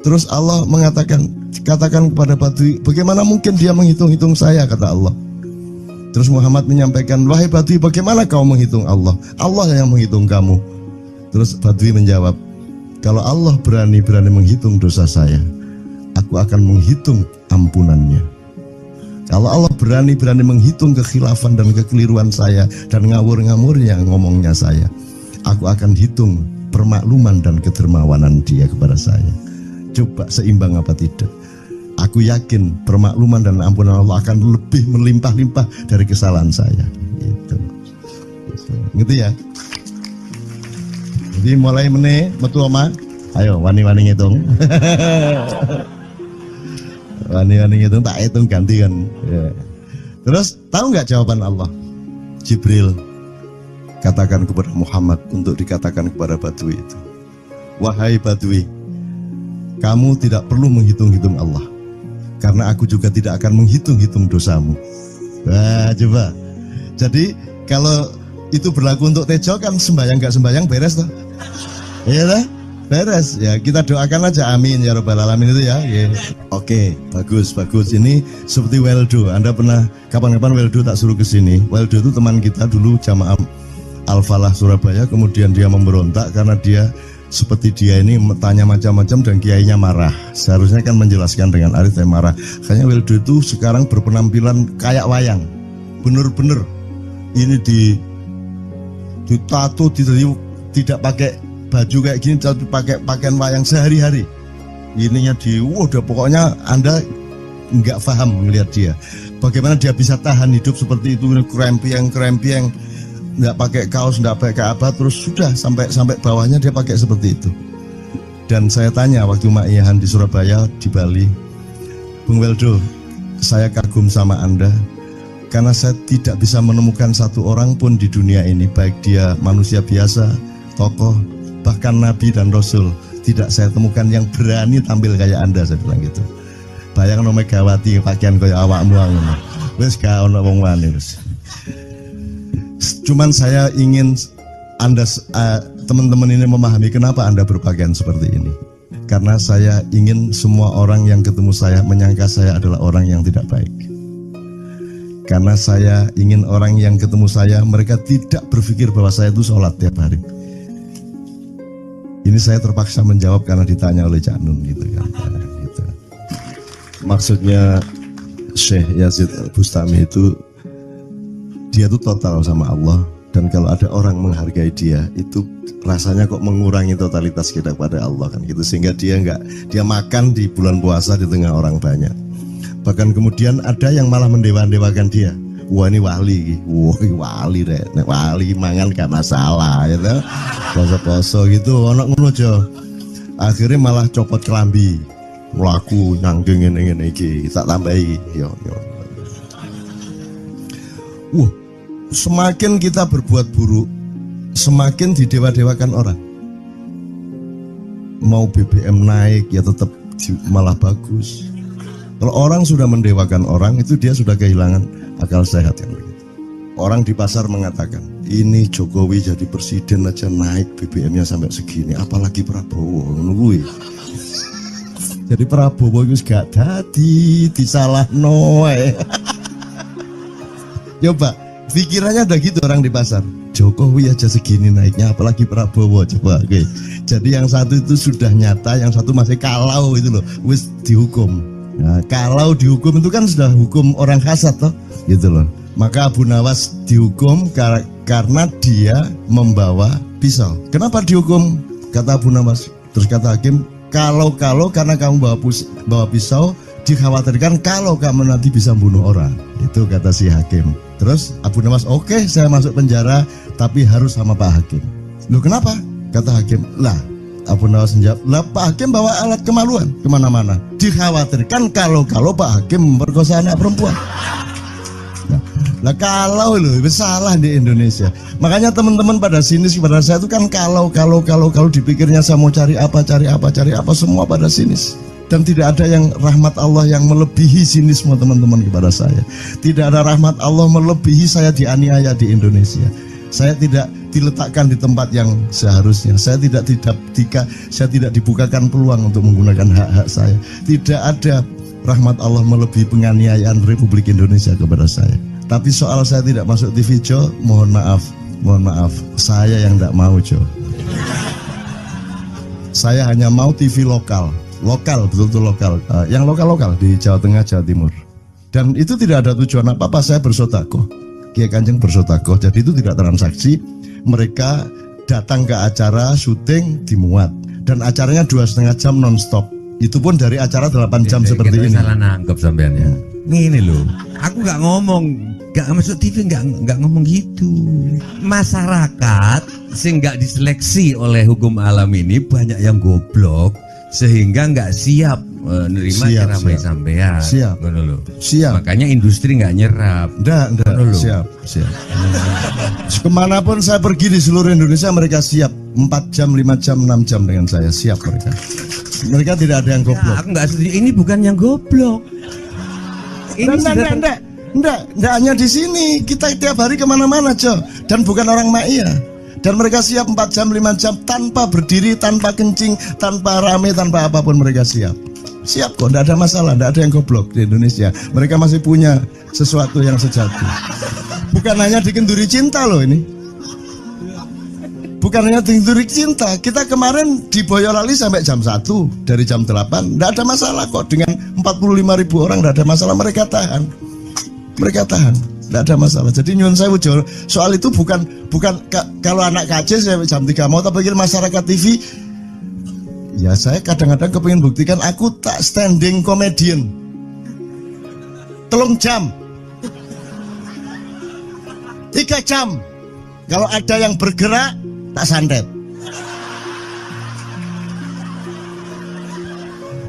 Terus Allah mengatakan, katakan kepada Badui, bagaimana mungkin dia menghitung-hitung saya, kata Allah. Terus Muhammad menyampaikan, wahai Badui, bagaimana kau menghitung Allah? Allah yang menghitung kamu. Terus Badui menjawab, kalau Allah berani menghitung dosa saya, aku akan menghitung ampunannya. Kalau Allah berani-berani menghitung kekhilafan dan kekeliruan saya dan ngawur-ngawurnya ngomongnya saya, aku akan hitung permakluman dan kedermawanan dia kepada saya. Coba seimbang apa tidak? Aku yakin permakluman dan ampunan Allah akan lebih melimpah-limpah dari kesalahan saya. Gitu ya. Jadi mulai metu oma, ayo wani-wani ngitung. Wani-wani ngitung tak hitung gantian. Ya. Terus tahu nggak jawaban Allah? Jibril katakan kepada Muhammad untuk dikatakan kepada Badui itu, wahai Badui, kamu tidak perlu menghitung-hitung Allah, karena aku juga tidak akan menghitung-hitung dosamu. Wah, coba. Jadi kalau itu berlaku untuk Tejo kan sembahyang nggak sembahyang beres toh? Iya lah, beres. Ya kita doakan aja amin ya robbal alamin itu ya. Yeah. Oke, bagus. Ini seperti Weldo. Anda pernah kapan-kapan Weldo tak suruh ke sini? Weldo itu teman kita dulu jamaah Al-Falah Surabaya, kemudian dia memberontak karena dia seperti dia ini tanya macam-macam dan kiainya marah. Seharusnya kan menjelaskan dengan arif yang marah. Kayaknya Weldo itu sekarang berpenampilan kayak wayang. Bener-bener ini ditato, tidak pakai baju kayak gini, tapi pakai pakaian wayang sehari-hari. Ininya udah pokoknya Anda nggak paham melihat dia. Bagaimana dia bisa tahan hidup seperti itu, krempieng, nggak pakai kaos, nggak pakai apa, terus sudah sampai bawahnya dia pakai seperti itu. Dan saya tanya waktu Ma'iyahan di Surabaya, di Bali, Bung Weldo, saya kagum sama Anda karena saya tidak bisa menemukan satu orang pun di dunia ini, baik dia manusia biasa, tokoh, bahkan Nabi dan Rasul, tidak saya temukan yang berani tampil kayak Anda. Saya bilang gitu. Bayang no Megawati pakaian kayak awakmu ngono. Wis gak ono wong wani wis. Cuman saya ingin Anda teman-teman ini memahami kenapa Anda berpakaian seperti ini. Karena saya ingin semua orang yang ketemu saya menyangka saya adalah orang yang tidak baik. Karena saya ingin orang yang ketemu saya, mereka tidak berpikir bahwa saya itu sholat tiap hari. Ini saya terpaksa menjawab karena ditanya oleh Cak Nun gitu kan. Gitu. Maksudnya Syekh Yazid Bustami itu, dia itu total sama Allah. Dan kalau ada orang menghargai dia, itu rasanya kok mengurangi totalitas kita kepada Allah kan gitu. Sehingga dia makan di bulan puasa di tengah orang banyak. Bahkan kemudian ada yang malah mendewa-dewakan dia. Wah ini wali, wali deh, wali mangan gak masalah, gitu. Poso-poso gitu, ono ngono aja. Akhirnya malah copot kelambi, melaku nyanggeng ini tak tambahi, yo. Semakin kita berbuat buruk, semakin didewa-dewakan orang. Mau BBM naik ya tetap malah bagus. Kalau orang sudah mendewakan orang, itu dia sudah kehilangan akal sehat yang begitu. Orang di pasar mengatakan, ini Jokowi jadi presiden aja naik BBM-nya sampai segini, apalagi Prabowo, nungguin. Jadi Prabowo itu gak dadi, disalah noe. Coba, pikirannya udah gitu orang di pasar. Jokowi aja segini naiknya, apalagi Prabowo, coba. Oke. Jadi yang satu itu sudah nyata, yang satu masih kalau itu loh, wis dihukum. Nah, kalau dihukum itu kan sudah hukum orang kasat toh, gitu loh. Maka Abu Nawas dihukum karena dia membawa pisau. Kenapa dihukum? Kata Abu Nawas. Terus kata hakim, kalau karena kamu bawa pisau, dikhawatirkan kalau kamu nanti bisa bunuh orang. Itu kata si hakim. Terus Abu Nawas, oke, saya masuk penjara, tapi harus sama Pak Hakim. Loh kenapa? Kata hakim, lah. Abu Nawas menjawab, lah Pak Hakim bawa alat kemaluan kemana-mana. Dikhawatirkan kalau Pak Hakim memperkosa anak perempuan. Nah kalau loh, salah di Indonesia. Makanya teman-teman pada sinis kepada saya itu kan kalau dipikirnya saya mau cari apa, semua pada sinis. Dan tidak ada yang rahmat Allah yang melebihi sinisme teman-teman kepada saya. Tidak ada rahmat Allah melebihi saya dianiaya di Indonesia. Saya tidak diletakkan di tempat yang seharusnya. Saya tidak dibukakan peluang untuk menggunakan hak-hak saya. Tidak ada rahmat Allah melebihi penganiayaan Republik Indonesia kepada saya. Tapi soal saya tidak masuk TV Jo, mohon maaf, saya yang tidak mau Jo. Saya hanya mau TV lokal, betul-betul lokal. Yang lokal di Jawa Tengah, Jawa Timur. Dan itu tidak ada tujuan apa-apa, saya bersodakoh. Kiai Kanjeng bersodakoh, jadi itu tidak transaksi. Mereka datang ke acara syuting dimuat, dan acaranya 2,5 jam non-stop. Itu pun dari acara 8 jam seperti ini. Salah nangkep sampean ya. Ngene lho, aku nggak ngomong, nggak masuk TV, nggak ngomong gitu. Masyarakat sing nggak diseleksi oleh hukum alam ini banyak yang goblok sehingga nggak siap nerima ceramah sampean. Siap. Ngono lho. Siap. Makanya industri nggak nyerap. Enggak. Siap. Kemanapun saya pergi di seluruh Indonesia, mereka siap 4 jam, 5 jam, 6 jam dengan saya, siap mereka. Mereka tidak ada yang goblok. Aku nggak setuju. Ini bukan yang goblok. Enggak hanya di sini, kita tiap hari kemana-mana, Jo, dan bukan orang Ma'iyah. Dan mereka siap 4 jam, 5 jam tanpa berdiri, tanpa kencing, tanpa rame, tanpa apapun mereka siap. Siap kok, tidak ada masalah, tidak ada yang goblok di Indonesia. Mereka masih punya sesuatu yang sejati. Bukan hanya di Kenduri Cinta loh ini. Bukan hanya di Kenduri Cinta. Kita kemarin di Boyolali sampai jam 1, dari jam 8. Tidak ada masalah kok, dengan 45.000 orang tidak ada masalah. Mereka tahan. Tidak ada masalah. Jadi nyuwun sewu, soal itu bukan kalau anak KJ saya jam 3 mau, tapi pikir masyarakat TV. Ya saya kadang-kadang kepingin buktikan aku tak standing comedian 3 jam 3 jam. Kalau ada yang bergerak tak santet.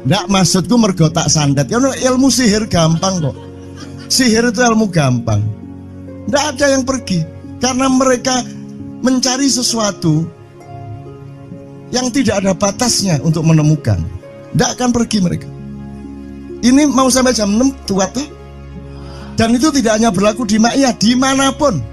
Nggak, maksudku mergo tak santet. Ya ilmu sihir gampang kok. Sihir itu ilmu gampang. Nggak ada yang pergi karena mereka mencari sesuatu yang tidak ada batasnya untuk menemukan. Tidak akan pergi mereka. Ini mau sampai jam 6 tuat tuh. Dan itu tidak hanya berlaku di Ma'iyah, dimanapun.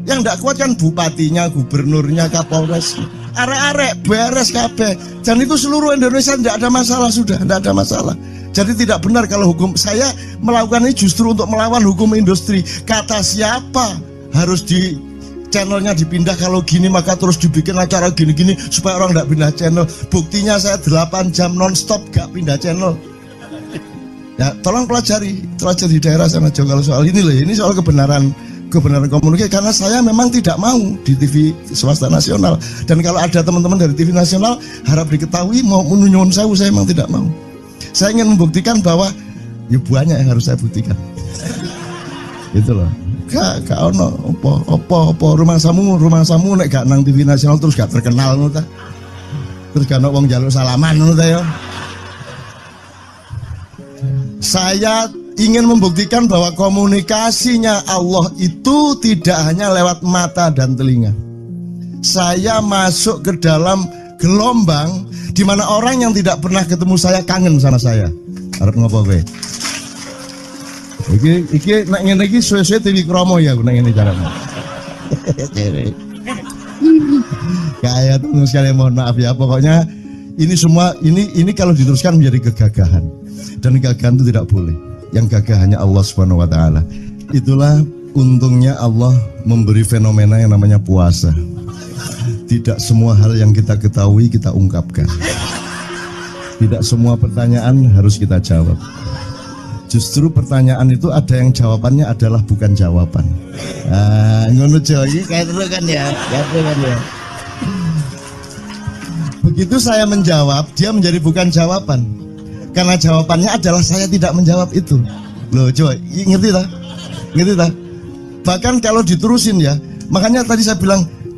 Yang tidak kuat kan bupatinya, gubernurnya, kapolres, arek-arek beres kabeh. Dan itu seluruh Indonesia tidak ada masalah, sudah tidak ada masalah. Jadi tidak benar kalau hukum, saya melakukan ini justru untuk melawan hukum industri. Kata siapa harus di channelnya dipindah, kalau gini maka terus dibikin acara gini-gini supaya orang tidak pindah channel. Buktinya saya 8 jam non-stop gak pindah channel. Ya tolong pelajari di daerah sana juga kalau soal ini loh. Ini soal kebenaran komunikasi, karena saya memang tidak mau di TV swasta nasional. Dan kalau ada teman-teman dari TV nasional harap diketahui mau menunyun saya memang tidak mau. Saya ingin membuktikan bahwa ya banyak yang harus saya buktikan. Itu loh. Gak ono apa rumah samu nek gak nang TV nasional terus gak terkenal ngono ta. Terus gak ono wong njaluk salaman ngono ta ya. Saya ingin membuktikan bahwa komunikasinya Allah itu tidak hanya lewat mata dan telinga. Saya masuk ke dalam gelombang di mana orang yang tidak pernah ketemu saya kangen sama saya. Arep ngopo kowe? Iki nek ngene iki suwe-suwe TV Kromo ya nek ngene carane. Kayak terus sekali mohon maaf ya, pokoknya ini semua ini kalau diteruskan menjadi kegagahan. Dan kegagahan itu tidak boleh. Yang gagah hanya Allah Subhanahu wa taala. Itulah untungnya Allah memberi fenomena yang namanya puasa. Tidak semua hal yang kita ketahui kita ungkapkan. Tidak semua pertanyaan harus kita jawab. Justru pertanyaan itu ada yang jawabannya adalah bukan jawaban. Ngono iki kayak itu kan ya, Begitu saya menjawab, dia menjadi bukan jawaban. Karena jawabannya adalah saya tidak menjawab itu. Loh, coba ngerti tak? Bahkan kalau diterusin ya, makanya tadi saya bilang